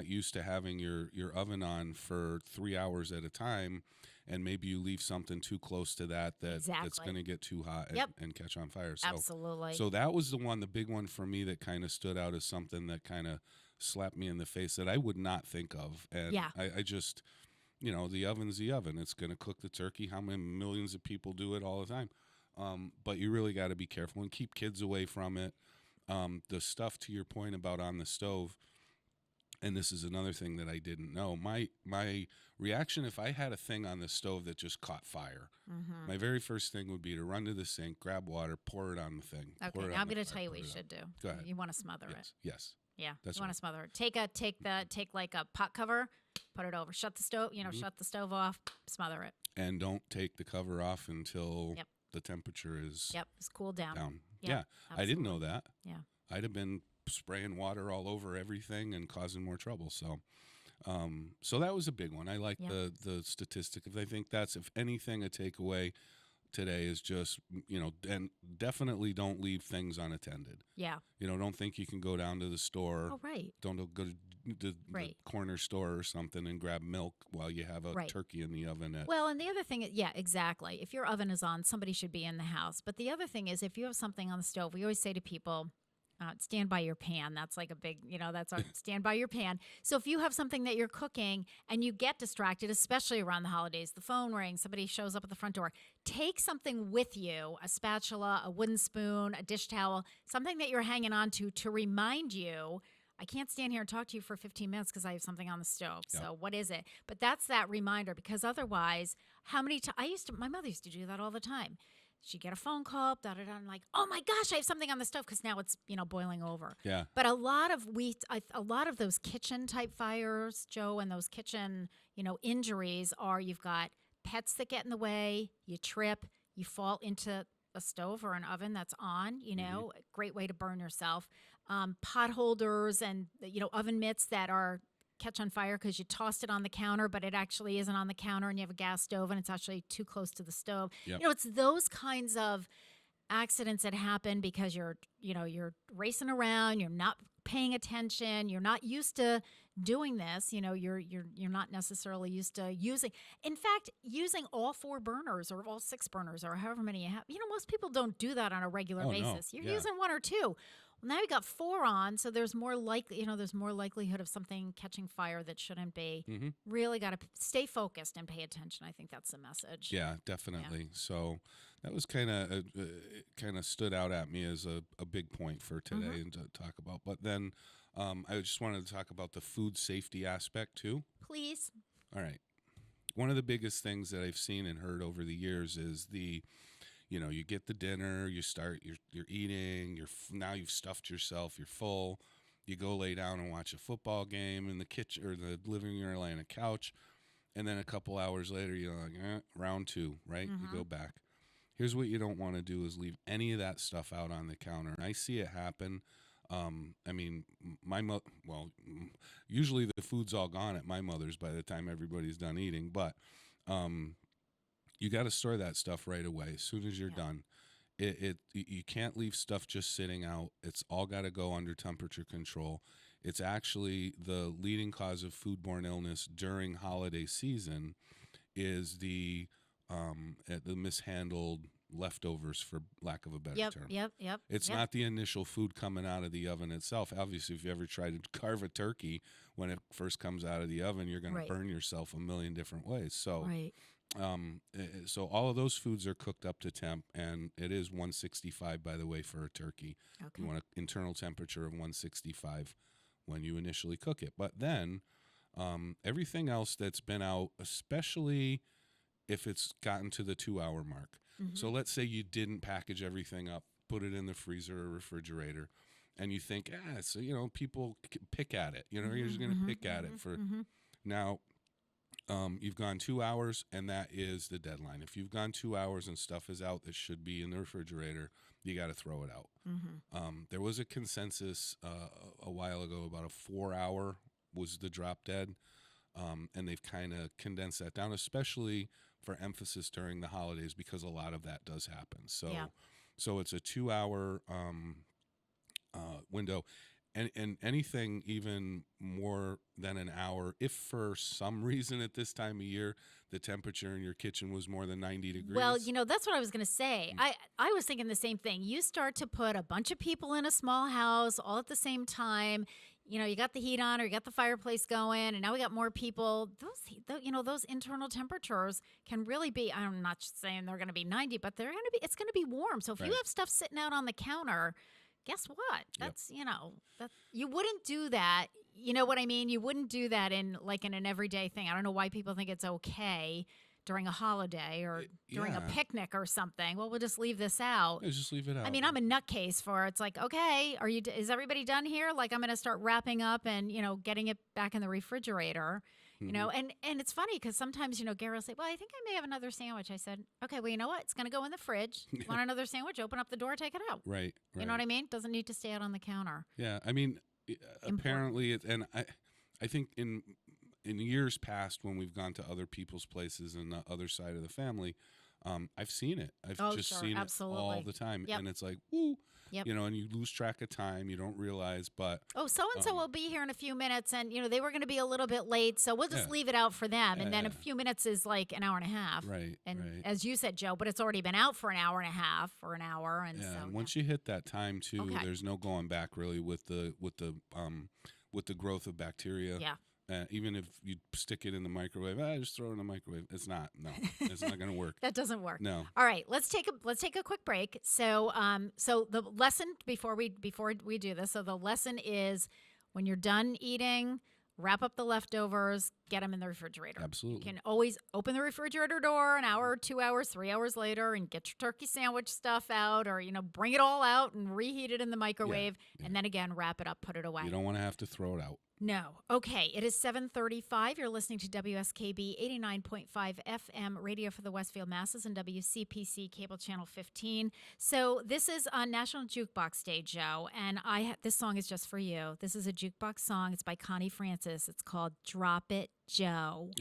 used to having your oven on for 3 hours at a time, and maybe you leave something too close to that's going to get too hot and catch on fire. So, absolutely. So that was the big one for me that kind of stood out as something that kind of slapped me in the face that I would not think of. And I just, the oven's the oven. It's going to cook the turkey. How many millions of people do it all the time? But you really got to be careful and keep kids away from it. The stuff, to your point about on the stove, and this is another thing that I didn't know. My reaction, if I had a thing on the stove that just caught fire, my very first thing would be to run to the sink, grab water, pour it on the thing. Okay, now I'm going to tell you what you should do. Go ahead. You want to smother it. Yes. Yeah, that's you want to smother it. Take like a pot cover, put it over, shut the stove. Shut the stove off, smother it, and don't take the cover off until the temperature is it's cooled down. Yeah, I didn't know that. Yeah, I'd have been spraying water all over everything and causing more trouble. So, so that was a big one. I like the statistic. I think that's, if anything, a takeaway today is just, and definitely don't leave things unattended. Yeah. Don't think you can go down to the store. Oh, right. Don't go to the corner store or something and grab milk while you have a turkey in the oven. Well, and the other thing, exactly. If your oven is on, somebody should be in the house. But the other thing is, if you have something on the stove, we always say to people, stand by your pan. That's like a big, that's our stand by your pan. So if you have something that you're cooking and you get distracted, especially around the holidays, the phone rings, somebody shows up at the front door, take something with you, a spatula, a wooden spoon, a dish towel, something that you're hanging on to remind you, I can't stand here and talk to you for 15 minutes because I have something on the stove. Yep. So what is it? But that's that reminder, because otherwise, how many times, my mother used to do that all the time. She'd get a phone call, and like, oh my gosh, I have something on the stove, because now it's, boiling over. Yeah. But a lot of those kitchen type fires, Joe, and those kitchen, injuries are, you've got pets that get in the way, you trip, you fall into a stove or an oven that's on, a great way to burn yourself. Pot holders and, oven mitts that are catch on fire because you tossed it on the counter, but it actually isn't on the counter, and you have a gas stove and it's actually too close to the stove. Yep. It's those kinds of accidents that happen because you're racing around, you're not paying attention, you're not used to doing this, you're not necessarily used to using all 4 burners or all 6 burners or however many you have. Most people don't do that on a regular basis. No. You're using 1 or 2. Well, now you got 4 on, so there's more likelihood of something catching fire that shouldn't be. Mm-hmm. Really got to stay focused and pay attention. I think that's the message. Yeah, definitely. Yeah. So that was kind of stood out at me as a big point for today and to talk about. But then I just wanted to talk about the food safety aspect too. Please. All right. One of the biggest things that I've seen and heard over the years is you get the dinner, you're eating, now you've stuffed yourself, you're full. You go lay down and watch a football game in the kitchen or the living room or lay on a couch, and then a couple hours later you're like, round 2, right? Mm-hmm. You go back. Here's what you don't want to do is leave any of that stuff out on the counter. And I see it happen. Usually the food's all gone at my mother's by the time everybody's done eating, but you got to store that stuff right away as soon as you're done. You can't leave stuff just sitting out. It's all got to go under temperature control. It's actually the leading cause of foodborne illness during holiday season is the mishandled leftovers, for lack of a better term. Yep. It's not the initial food coming out of the oven itself. Obviously, if you ever try to carve a turkey when it first comes out of the oven, you're going to burn yourself a million different ways. So, so all of those foods are cooked up to temp, and it is 165, by the way, for a turkey. Okay. You want an internal temperature of 165 when you initially cook it. But then everything else that's been out, especially if it's gotten to the 2-hour mark. Mm-hmm. So let's say you didn't package everything up, put it in the freezer or refrigerator, and you think, people pick at it. You're just going to pick at it for now. You've gone 2 hours, and that is the deadline. If you've gone 2 hours and stuff is out that should be in the refrigerator, you got to throw it out. Mm-hmm. There was a consensus a while ago about a 4-hour was the drop dead, and they've kind of condensed that down, especially for emphasis during the holidays, because a lot of that does happen. So it's a 2-hour window. And anything even more than an hour, if for some reason at this time of year the temperature in your kitchen was more than 90 degrees. Well, that's what I was going to say. I was thinking the same thing. You start to put a bunch of people in a small house all at the same time. You got the heat on, or you got the fireplace going, and now we got more people. Those internal temperatures can really be, I'm not saying they're going to be 90, but it's going to be warm. So if you have stuff sitting out on the counter, guess what? That's, you wouldn't do that. You know what I mean? You wouldn't do that in an everyday thing. I don't know why people think it's okay during a holiday or during a picnic or something. Well, we'll just leave this out. Yeah, just leave it out. I mean, I'm a nutcase for it's like, okay, is everybody done here? Like, I'm going to start wrapping up and, getting it back in the refrigerator. And it's funny because sometimes, Gary will say, well, I think I may have another sandwich. I said, okay, well, you know what? It's going to go in the fridge. Want another sandwich? Open up the door, take it out. Right. You know what I mean? Doesn't need to stay out on the counter. Yeah. I mean, apparently, and I think in years past when we've gone to other people's places and the other side of the family, I've seen it. I've seen it all the time. Yep. And it's like, woo. Yep. You know, and you lose track of time. You don't realize, but oh, so-and-so will be here in a few minutes, and, they were going to be a little bit late, so we'll just leave it out for them. And then a few minutes is like an hour and a half. Right, And right. as you said, Joe, but it's already been out for an hour and a half or an hour. And so, and once you hit that time, too, Okay. there's no going back, really, with the growth of bacteria. Yeah. Even if you stick it in the microwave, just throw it in the microwave. It's not going to work. That doesn't work. No. All right, let's take a quick break. So the lesson before we do this. So the lesson is when you're done eating, wrap up the leftovers, get them in the refrigerator. Absolutely. You can always open the refrigerator door an hour, 2 hours, 3 hours later and get your turkey sandwich stuff out, or bring it all out and reheat it in the microwave, and then again wrap it up, put it away. You don't want to have to throw it out. No. Okay. It is 7:35. You're listening to WSKB 89.5 FM radio for the Westfield Masses and WCPC cable channel 15. So this is on National Jukebox Day, Joe, and this song is just for you. This is a jukebox song. It's by Connie Francis. It's called "Drop It, Joe."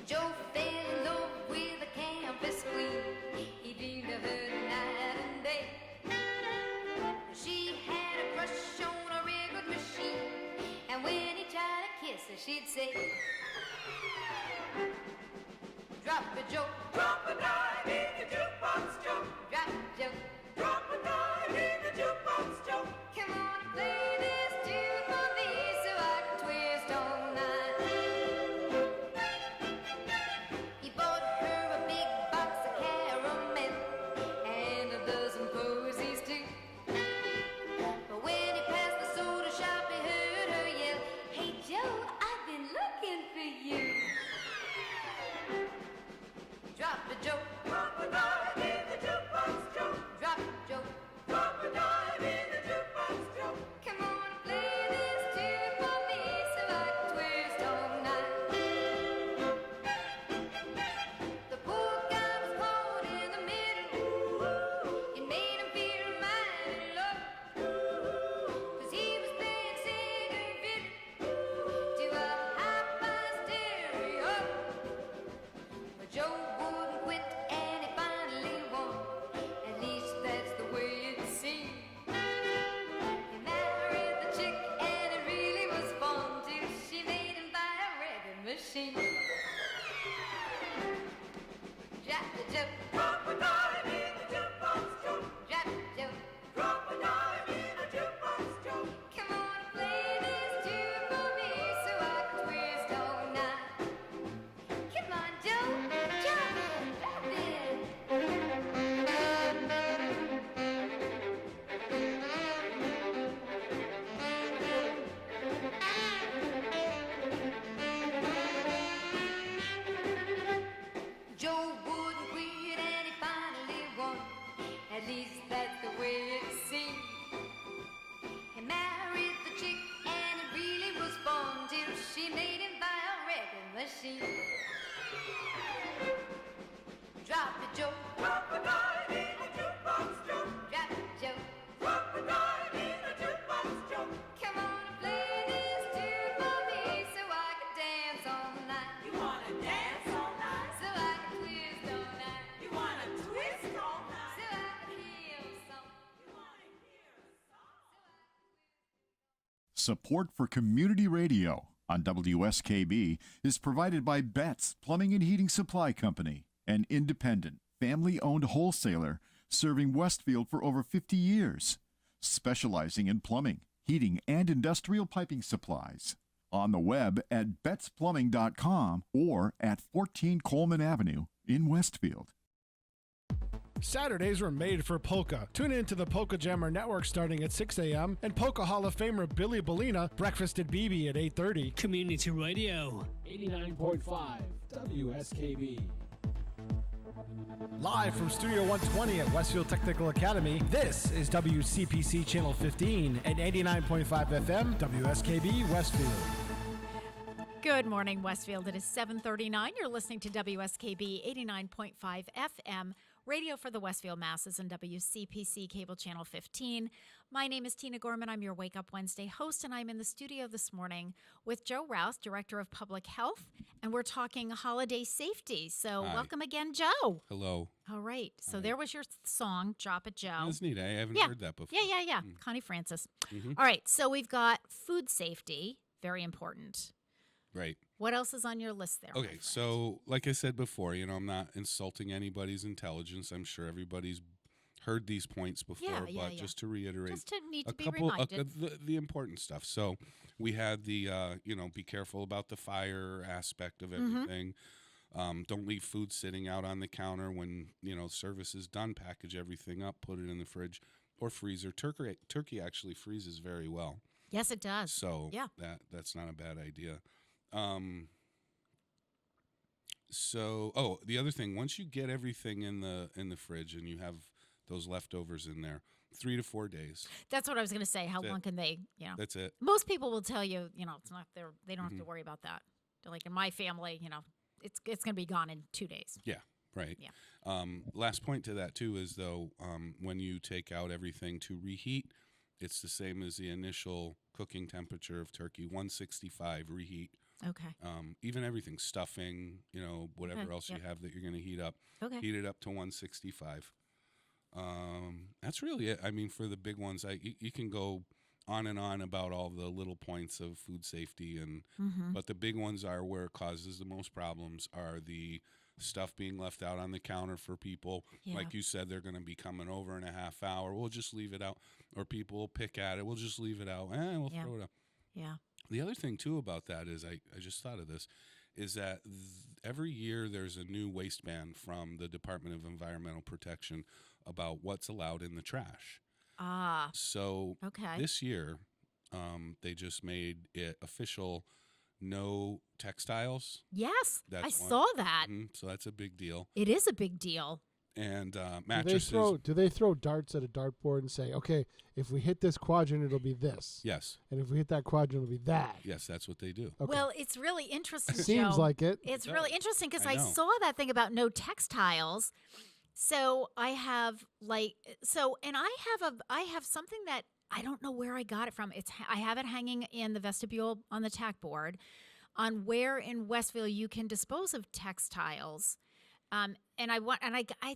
Joe fell in love with a campus queen. He dreamed of her night and day. She had a crush on a record machine, and when he tried to kiss her, she'd say, "Drop it, Joe. Drop a dime in the jukebox, Joe. Drop it, Joe. Drop a dime in the jukebox, Joe. Come on and play this tune for me so I can twist all night." He bought her a big box of caramel and a dozen posies too. But when he passed the soda shop, he heard her yell, "Hey Joe, I've been looking for you." Drop it, Joe. Drop a dime in the jukebox, Joe. Drop it, Joe. Drop a dime in the jukebox, Joe. Come on and play this tune for me so I can twist all night. The poor guy was caught in the middle. It made him feel mighty low, 'cause he was playing single fiddle to a hi-fi stereo. But Joe wouldn't quit and he finally won. At least that's the way it seemed. He married the chick and it really was fun till she made him buy a record machine. Drop the Joe. Drop a dime in the jukebox, Joe. Drop the Joe. Drop a dime in the jukebox, Joe. Come on and play this tune for me so I can twist all night. Come on, Joe. Drop it. Drop it. Joe wouldn't quit and he finally won. At least that's the way it seemed. He married the chick and it really was fun till she made him buy a record machine. Drop it, Joe. Drop a dime in the jukebox, Joe. Drop it, Joe. Drop a dime in the jukebox, Joe. Come on and play this tune for me so I can dance all night. You wanna dance all night? So I can twist all night. You wanna twist all night? So I can hear a song. You wanna hear a song? Support for community radio on WSKB is provided by Betts Plumbing and Heating Supply Company, an independent, family-owned wholesaler serving Westfield for over 50 years, specializing in plumbing, heating, and industrial piping supplies. On the web at bettsplumbing.com or at 14 Coleman Avenue in Westfield. Saturdays were made for polka. Tune in to the Polka Jammer Network starting at 6 a.m. and Polka Hall of Famer Billy Bellina, Breakfast at BB at 8:30. Community Radio. 89.5 WSKB. Live from Studio 120 at Westfield Technical Academy, this is WCPC Channel 15 and 89.5 FM, WSKB Westfield. Good morning, Westfield. It is 7:39. You're listening to WSKB 89.5 FM radio for the Westfield Masses and WCPC Cable Channel 15. My name is Tina Gorman. I'm your Wake Up Wednesday host, and I'm in the studio this morning with Joe Rouse, Director of Public Health, and we're talking holiday safety. So Hi. welcome again, Joe. Hello. All right. So there was your song, Drop It, Joe. That's neat. I haven't heard that before. Yeah. Connie Francis. All right. So we've got food safety, very important. Right. What else is on your list there? Okay, so like I said before, I'm not insulting anybody's intelligence. I'm sure everybody's heard these points before, but just to reiterate, just to need to be couple reminded. the important stuff. So we had the be careful about the fire aspect of everything. Don't leave food sitting out on the counter when service is done. Package everything up, put it in the fridge or freezer. Turkey actually freezes very well. Yes, it does. So that's not a bad idea. The other thing, once you get everything in the fridge and you have those leftovers in there, 3 to 4 days. That's what I was going to say. How long can they, That's it. Most people will tell you, it's not there. They don't have to worry about that. They're like, in my family, it's going to be gone in 2 days. Yeah. Right. Yeah. Last point to that too is though, when you take out everything to reheat, it's the same as the initial cooking temperature of turkey, 165 reheat. Okay. Even everything, stuffing, whatever else you have that you're going to heat up. Okay. Heat it up to 165. That's really it. I mean, for the big ones, you can go on and on about all the little points of food safety, but the big ones are where it causes the most problems are the stuff being left out on the counter for people. Yeah. Like you said, they're going to be coming over in a half hour. We'll just leave it out. Or people will pick at it. We'll just leave it out. We'll throw it up. Yeah. The other thing, too, about that is I just thought of this, is that every year there's a new waste ban from the Department of Environmental Protection about what's allowed in the trash. Ah. So this year they just made it official, no textiles. Yes, That's I one. saw that. So that's a big deal. It is a big deal. And mattresses. Do they throw darts at a dartboard and say, okay, if we hit this quadrant, it'll be this? Yes. And if we hit that quadrant, it'll be that? Yes, that's what they do. Okay. Well, it's really interesting, Seems Joe. like it. It's really interesting because I I know. saw that thing about no textiles. So I have I have something that I don't know where I got it from. I have it hanging in the vestibule on the tack board on where in Westville you can dispose of textiles. And I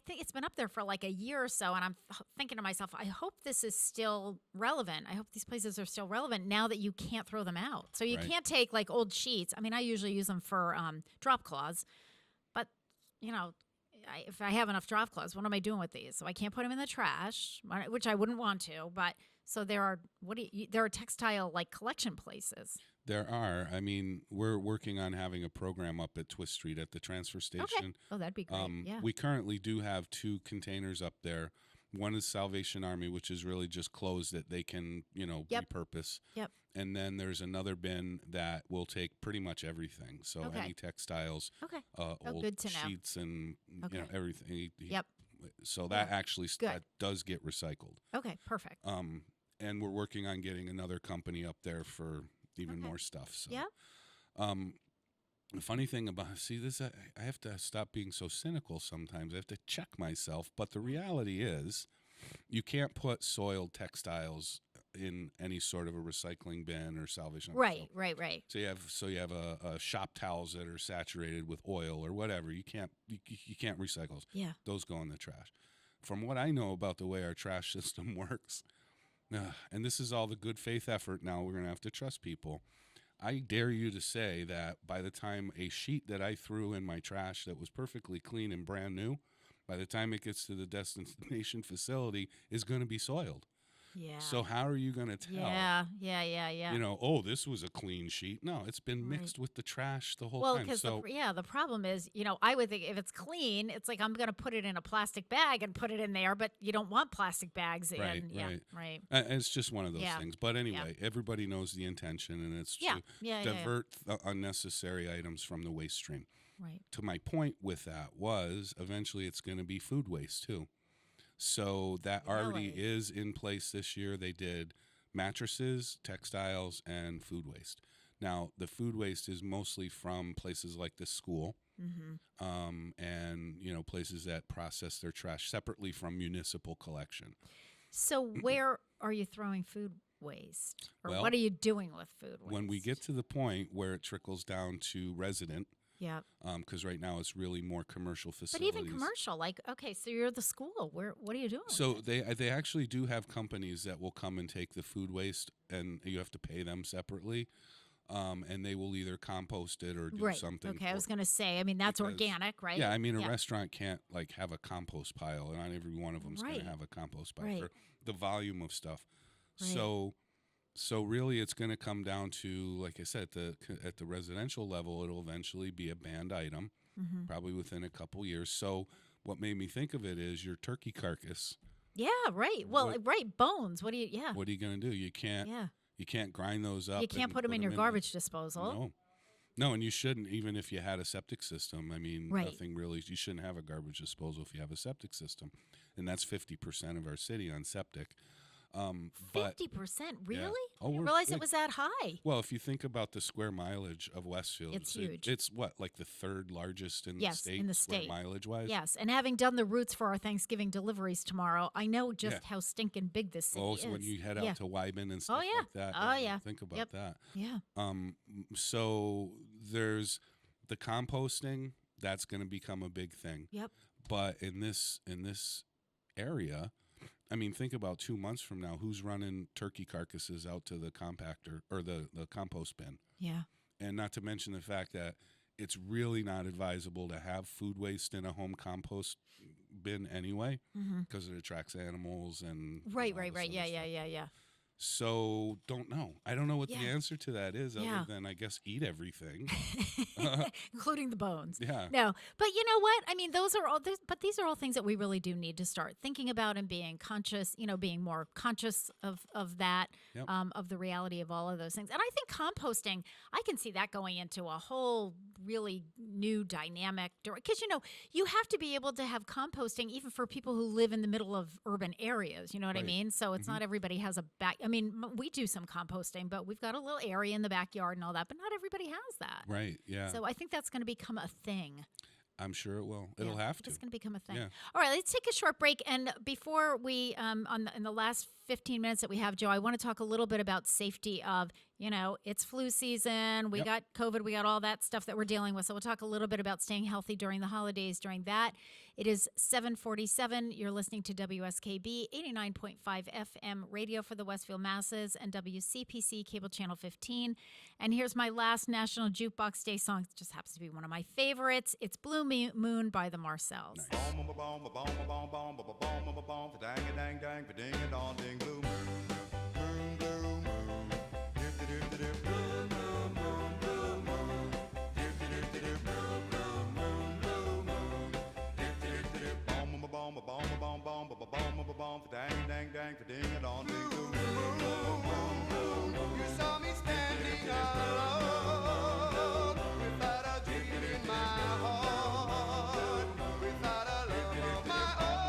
think it's been up there for like a year or so, and I'm thinking to myself, I hope this is still relevant. I hope these places are still relevant now that you can't throw them out. So you can't take like old sheets. I mean, I usually use them for drop cloths, but if I have enough drop cloths, what am I doing with these? So I can't put them in the trash, which I wouldn't want to. But so there are textile like collection places. There are. I mean, we're working on having a program up at Twist Street at the transfer station. Okay. Oh, that'd be great. Yeah. We currently do have 2 containers up there. One is Salvation Army, which is really just clothes that they can, repurpose. Yep. And then there's another bin that will take pretty much everything. So any textiles, old good to know. sheets, and everything. Yep. So that actually that does get recycled. Okay, perfect. And we're working on getting another company up there for even more stuff. So. Yeah. The funny thing about this, I have to stop being so cynical sometimes. I have to check myself. But the reality is, you can't put soiled textiles in any sort of a recycling bin or salvation. Right. So you have a shop towels that are saturated with oil or whatever. You can't recycle. Yeah. Those go in the trash. From what I know about the way our trash system works, and this is all the good faith effort now, we're going to have to trust people. I dare you to say that by the time a sheet that I threw in my trash that was perfectly clean and brand new, by the time it gets to the destination facility, is going to be soiled. Yeah. So how are you going to tell? Yeah. This was a clean sheet. No, it's been mixed with the trash the whole time. Well, because the problem is, I would think if it's clean, it's like I'm going to put it in a plastic bag and put it in there, but you don't want plastic bags in. Right. It's just one of those things. But anyway, everybody knows the intention, and it's to divert the unnecessary items from the waste stream. Right. To my point with that was eventually it's going to be food waste too. So that already is in place this year. They did mattresses, textiles, and food waste. Now, the food waste is mostly from places like the school, and places that process their trash separately from municipal collection. So where are you throwing food waste? Or Well, what are you doing with food waste? When we get to the point where it trickles down to resident, yeah, because right now it's really more commercial facilities. But even commercial, like, okay, so you're the school. What are you doing? So they actually do have companies that will come and take the food waste, and you have to pay them separately, and they will either compost it or do something. Okay, I was going to say, I mean, that's organic, right? Yeah, I mean, a restaurant can't like have a compost pile, and not every one of them is going to have a compost pile for the volume of stuff. Right. So really, it's going to come down to, like I said, at the residential level, it'll eventually be a banned item, probably within a couple years. So what made me think of it is your turkey carcass. Yeah, right. Well, bones. What do you? Yeah. What are you going to do? You can't. Yeah. You can't grind those up. You can't put them in your garbage disposal. No, and you shouldn't, even if you had a septic system. I mean, nothing really. You shouldn't have a garbage disposal if you have a septic system, and that's 50% of our city on septic. 50%, really? Yeah. I didn't realize it was that high. Well, if you think about the square mileage of Westfield, it's huge. It's what, like the third largest in the state? In the square state, mileage-wise. Yes, and having done the routes for our Thanksgiving deliveries tomorrow, I know just how stinking big this city is. So when you head out to Wyman and stuff like that, think about that. Yeah. So there's the composting. That's going to become a big thing. Yep. But in this area, I mean, think about 2 months from now, who's running turkey carcasses out to the compactor or the compost bin? Yeah. And not to mention the fact that it's really not advisable to have food waste in a home compost bin anyway, because it attracts animals and right. Yeah. So don't know. I don't know what the answer to that is, other than I guess eat everything, including the bones. Yeah. No, but you know what? I mean, those are all. But these are all things that we really do need to start thinking about and being conscious. Being more conscious of that, of the reality of all of those things. And I think composting, I can see that going into a whole really new dynamic. Because you have to be able to have composting even for people who live in the middle of urban areas. You know what I mean? So it's not everybody has a back. I mean, we do some composting, but we've got a little area in the backyard and all that, but not everybody has that. Right, yeah. So I think that's going to become a thing. I'm sure it will. It'll have to. It's going to become a thing. Yeah. All right, let's take a short break. And before we, in the last 15 minutes that we have, Joe, I want to talk a little bit about safety of, it's flu season. We got COVID. We got all that stuff that we're dealing with. So we'll talk a little bit about staying healthy during the holidays. During that, it is 7:47. You're listening to WSKB 89.5 FM radio for the Westfield masses and WCPC cable channel 15. And here's my last National Jukebox Day song. It just happens to be one of my favorites. It's Blue Moon by the Marcells. You saw me standing alone without a dream in my heart, without a love of my own.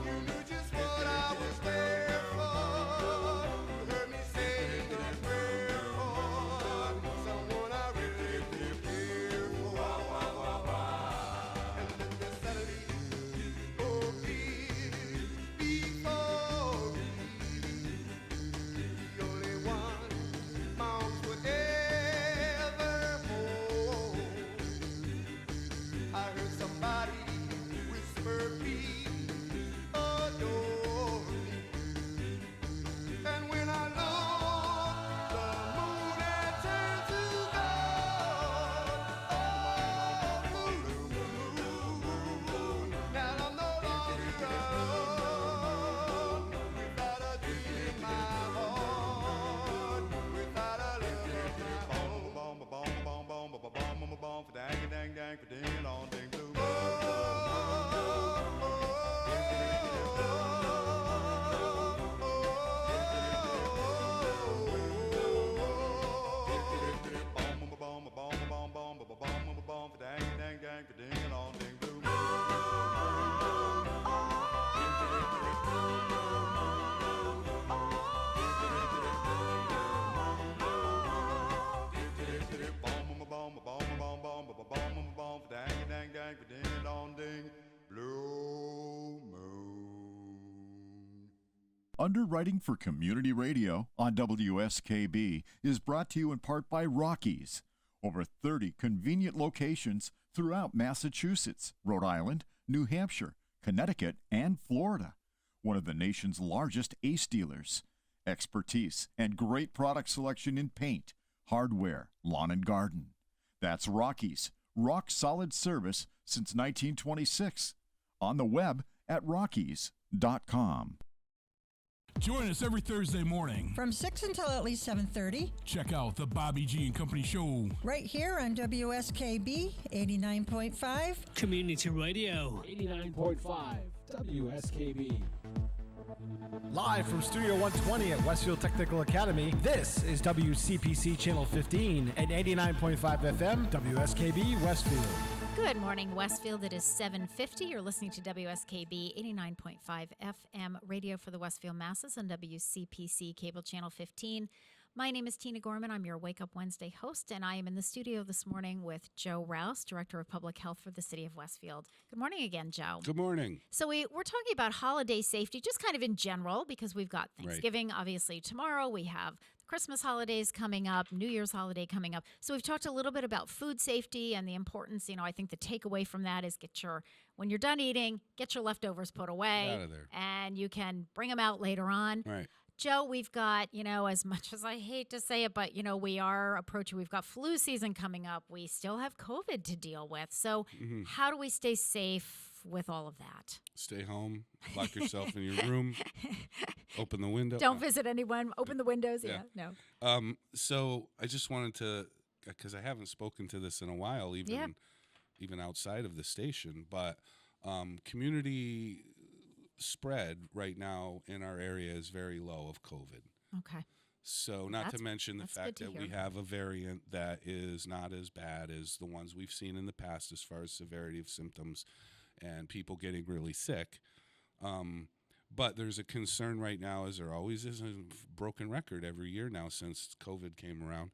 You knew just what I was there for. You heard me saying a prayer for someone I really did care for. Underwriting for Community Radio on WSKB is brought to you in part by Rockies. Over 30 convenient locations throughout Massachusetts, Rhode Island, New Hampshire, Connecticut, and Florida. One of the nation's largest ACE dealers. Expertise and great product selection in paint, hardware, lawn and garden. That's Rockies. Rock solid service since 1926. On the web at rockies.com. Join us every Thursday morning From 6 until at least 7:30. Check out the Bobby G and Company Show. Right here on WSKB 89.5. Community Radio. 89.5 WSKB. Live from Studio 120 at Westfield Technical Academy, this is WCPC Channel 15 and 89.5 FM, WSKB Westfield. Good morning, Westfield. It is 7:50. You're listening to WSKB 89.5 FM radio for the Westfield masses on WCPC Cable Channel 15. My name is Tina Gorman. I'm your Wake Up Wednesday host, and I am in the studio this morning with Joe Rouse, Director of Public Health for the City of Westfield. Good morning again, Joe. Good morning. So we're talking about holiday safety, just kind of in general, because we've got Thanksgiving, obviously, tomorrow. We have Christmas holidays coming up, New Year's holiday coming up. So we've talked a little bit about food safety and the importance. I think the takeaway from that is when you're done eating, get your leftovers put away. Out of there. And you can bring them out later on. Right. Joe, we've got, as much as I hate to say it, but, we've got flu season coming up. We still have COVID to deal with. So how do we stay safe with all of that? Stay home, lock yourself in your room, open the window. Don't visit anyone, open the windows. No. So I just wanted to, because I haven't spoken to this in a while, even outside of the station, but community spread right now in our area is very low of COVID. Okay. So not to mention the fact that we have a variant that is not as bad as the ones we've seen in the past as far as severity of symptoms and people getting really sick. But there's a concern right now, as there always is, a broken record every year now since COVID came around.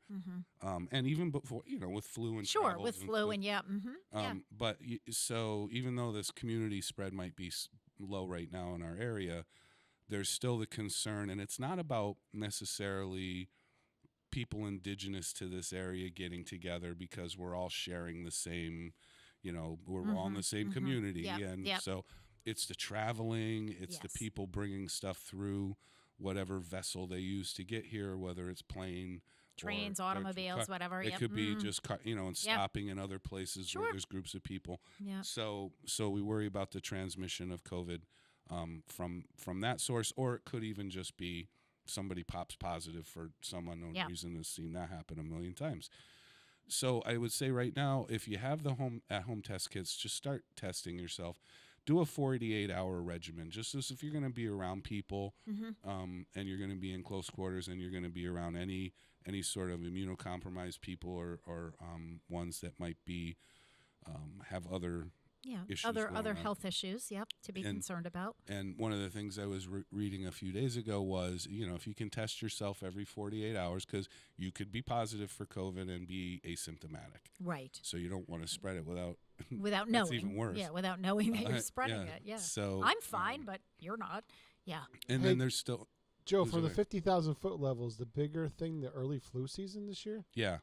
And even before, with flu and sure, with flu and But so even though this community spread might be low right now in our area, there's still the concern, and it's not about necessarily people indigenous to this area getting together because we're all sharing the same, we're all in the same community. So it's the traveling, it's the people bringing stuff through whatever vessel they use to get here, whether it's plane, trains, automobiles, whatever. It could be just, and stopping in other places where there's groups of people. So we worry about the transmission of COVID from that source, or it could even just be somebody pops positive for some unknown reason. I've seen that happen a million times. So I would say right now, if you have the at-home test kits, just start testing yourself. Do a 48-hour regimen, just as if you're going to be around people and you're going to be in close quarters and you're going to be around any sort of immunocompromised people or ones that might be have other issues other health issues to be concerned about. And one of the things I was reading a few days ago was, if you can test yourself every 48 hours, because you could be positive for COVID and be asymptomatic. Right. So you don't want to spread it without knowing. That's even worse. Yeah, without knowing that you're spreading it. Yeah. So I'm fine, but you're not. Yeah. And then there's still Joe, for the 50,000 foot levels, the bigger thing, the early flu season this year? Yeah.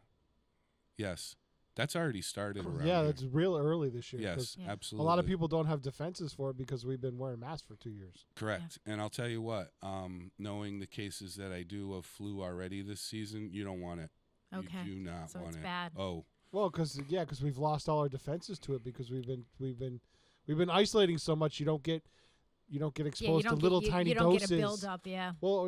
Yes. That's already started around Yeah, here. that's real early this year. Yes, absolutely. A lot of people don't have defenses for it because we've been wearing masks for 2 years. Correct. And I'll tell you what, knowing the cases that I do of flu already this season, you don't want it. Okay. You do not so want it's it. Bad. Oh. Well, because we've lost all our defenses to it because we've been isolating so much. You don't get exposed to little tiny doses. You don't get a build up, Well,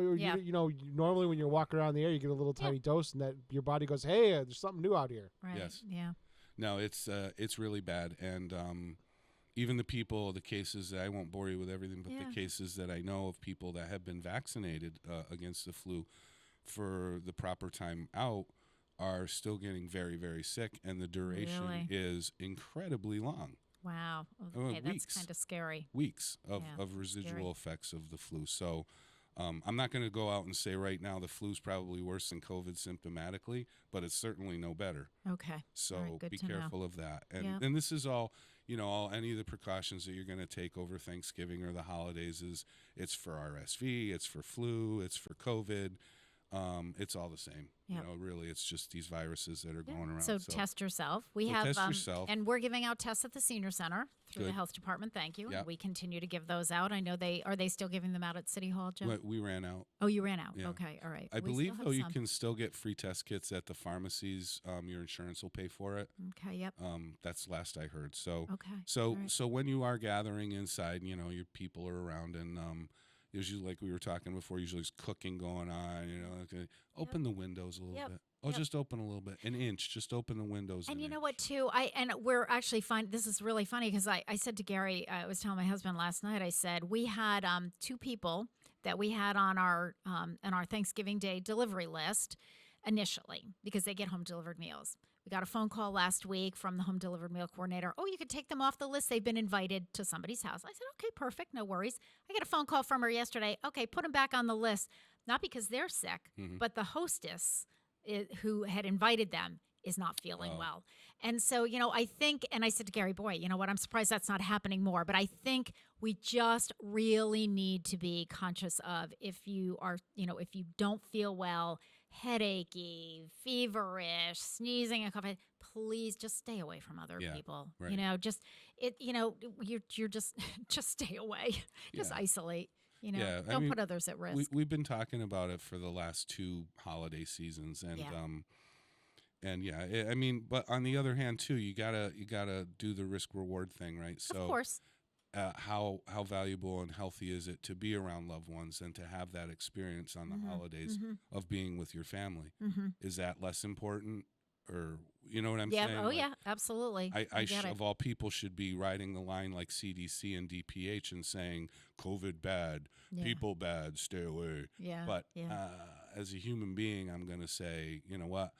normally when you're walking around the air, you get a little tiny dose, and that your body goes, "Hey, there's something new out here." Right. Yes. Yeah. No, it's really bad, and even the cases, I won't bore you with everything, but the cases that I know of people that have been vaccinated against the flu for the proper time out are still getting very, very sick, and the duration is incredibly long. Wow. Okay, that's kind of scary. Weeks of residual effects of the flu. So I'm not going to go out and say right now the flu's probably worse than COVID symptomatically, but it's certainly no better. Okay. So right, be careful of that. And Yeah. and this is all, any of the precautions that you're going to take over Thanksgiving or the holidays it's for RSV, it's for flu, it's for COVID. It's all the same. Yep. Really, it's just these viruses that are going around. So test yourself. We have, test yourself. And we're giving out tests at the senior center through the Good. health department. Thank you. Yep. We continue to give those out. I know are they still giving them out at City Hall, Joe? We ran out. Oh, you ran out. Yeah. Okay, all right. I We believe, still though, have you some. can still get free test kits at the pharmacies. Your insurance will pay for it. Okay, yep. That's last I heard. So, Okay, So, all right. so when you are gathering inside, your people are around, and usually, like we were talking before, usually there's cooking going on. Open the windows a little Yep. bit. Oh, just open a little bit, an inch. Just open the windows. And an you know inch. what, too? We're actually this is really funny because I said to Gary, I was telling my husband last night, I said, we had 2 people that we had on our Thanksgiving Day delivery list initially because they get home delivered meals. We got a phone call last week from the home delivered meal coordinator. Oh, you could take them off the list. They've been invited to somebody's house. I said, okay, perfect. No worries. I got a phone call from her yesterday. Okay, put them back on the list. Not because they're sick, but the hostess who had invited them is not feeling well. And so, I think, and I said to Gary, boy, you know what, I'm surprised that's not happening more. But I think we just really need to be conscious of if you are, if you don't feel well, headachy, feverish, sneezing and coughing, please just stay away from other people. Right. You're just stay away. Just isolate. Don't put others at risk. We've been talking about it for the last 2 holiday seasons, and but on the other hand too, you gotta do the risk reward thing, right? So of course. How valuable and healthy is it to be around loved ones and to have that experience on the holidays of being with your family? Is that less important, or you know what I'm saying? Yeah. Oh, yeah. Absolutely. I get it. of all people should be riding the line like CDC and DPH and saying COVID bad, people bad, stay away. Yeah. But as a human being, I'm gonna say, you know what?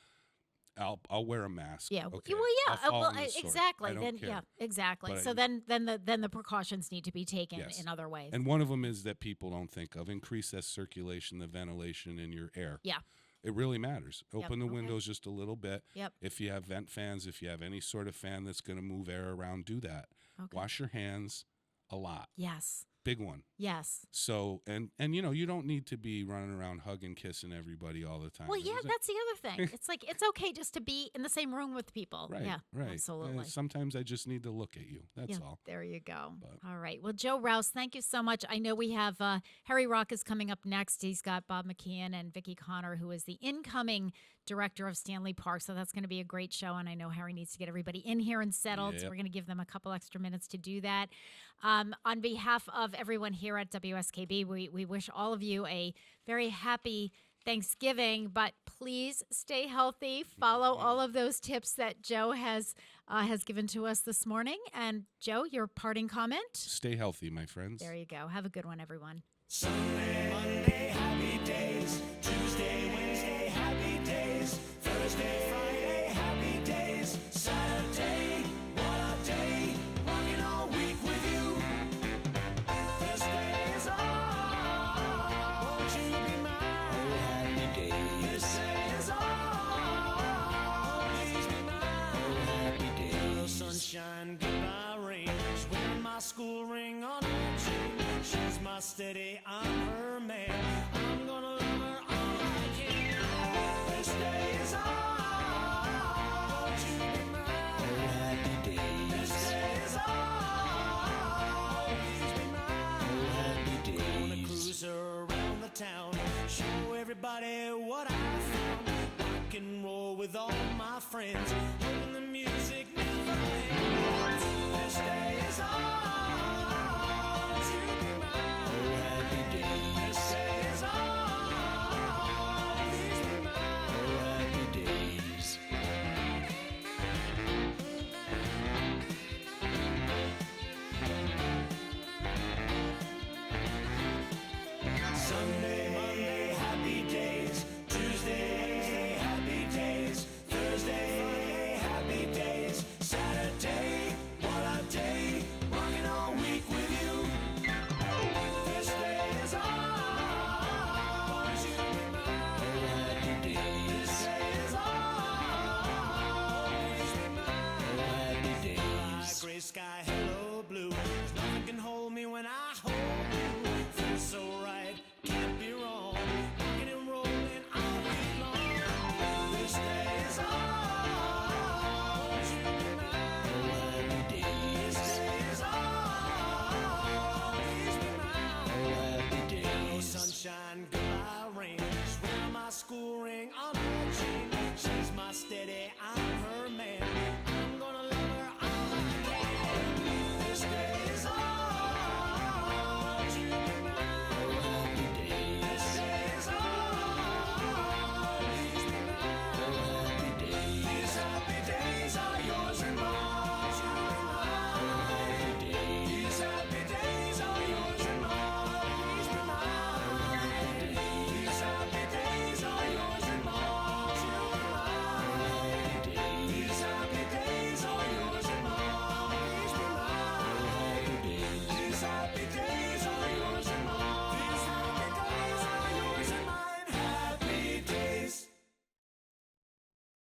I'll wear a mask. Yeah. Okay. Well, yeah. I'll fall Well, in the sword. exactly. I don't Then care. yeah, exactly. But So then the precautions need to be taken Yes. in other ways. And one of them is that people don't think of: increase that circulation, the ventilation in your air. Yeah. It really matters. Open the okay. windows just a little bit. Yep. If you have vent fans, if you have any sort of fan that's going to move air around, do that. Okay. Wash your hands a lot. Yes. Big one. Yes. So, and you don't need to be running around hugging, kissing everybody all the time. Well, yeah, that's the other thing. It's like it's okay just to be in the same room with people. Right, Yeah, right. absolutely. Sometimes I just need to look at you. That's all. There you go. But- All right. Well, Joe Rouse, thank you so much. I know we have Harry Rock is coming up next. He's got Bob McKeon and Vicki Connor, who is the incoming director of Stanley Park. So that's going to be a great show. And I know Harry needs to get everybody in here and settled. So Yep. we're going to give them a couple extra minutes to do that. On behalf of everyone here at WSKB, we wish all of you a very happy Thanksgiving, but please stay healthy. Follow all of those tips that Joe has given to us this morning. And Joe, your parting comment? Stay healthy, my friends. There you go. Have a good one, everyone. Sunday, Monday, happy days. Tuesday, Wednesday, happy days. Thursday, Friday, happy days. Saturday, what a day. Rocking all week with you. This day is all. Won't you be mine? Oh, happy days. This day is all. Please be mine. Oh, happy days. Sunshine, goodbye rain. She's wearing my school ring on her chain. She's my steady, I'm her man. I'm gonna love her all I can. This day is all. Won't you be mine? Oh, happy days. This day is all. Please be mine. Oh, happy days. Gonna cruise around the town, show everybody what I found. Rock and roll with all my friends, hoping the music never ends. This day is all. Sunday, Monday, happy days. Tuesday, Wednesday, happy days. Thursday, Friday, happy days. Saturday, what a day. Rockin' sunshine, goodbye rain. She's wearing my school ring on her chain. She's my steady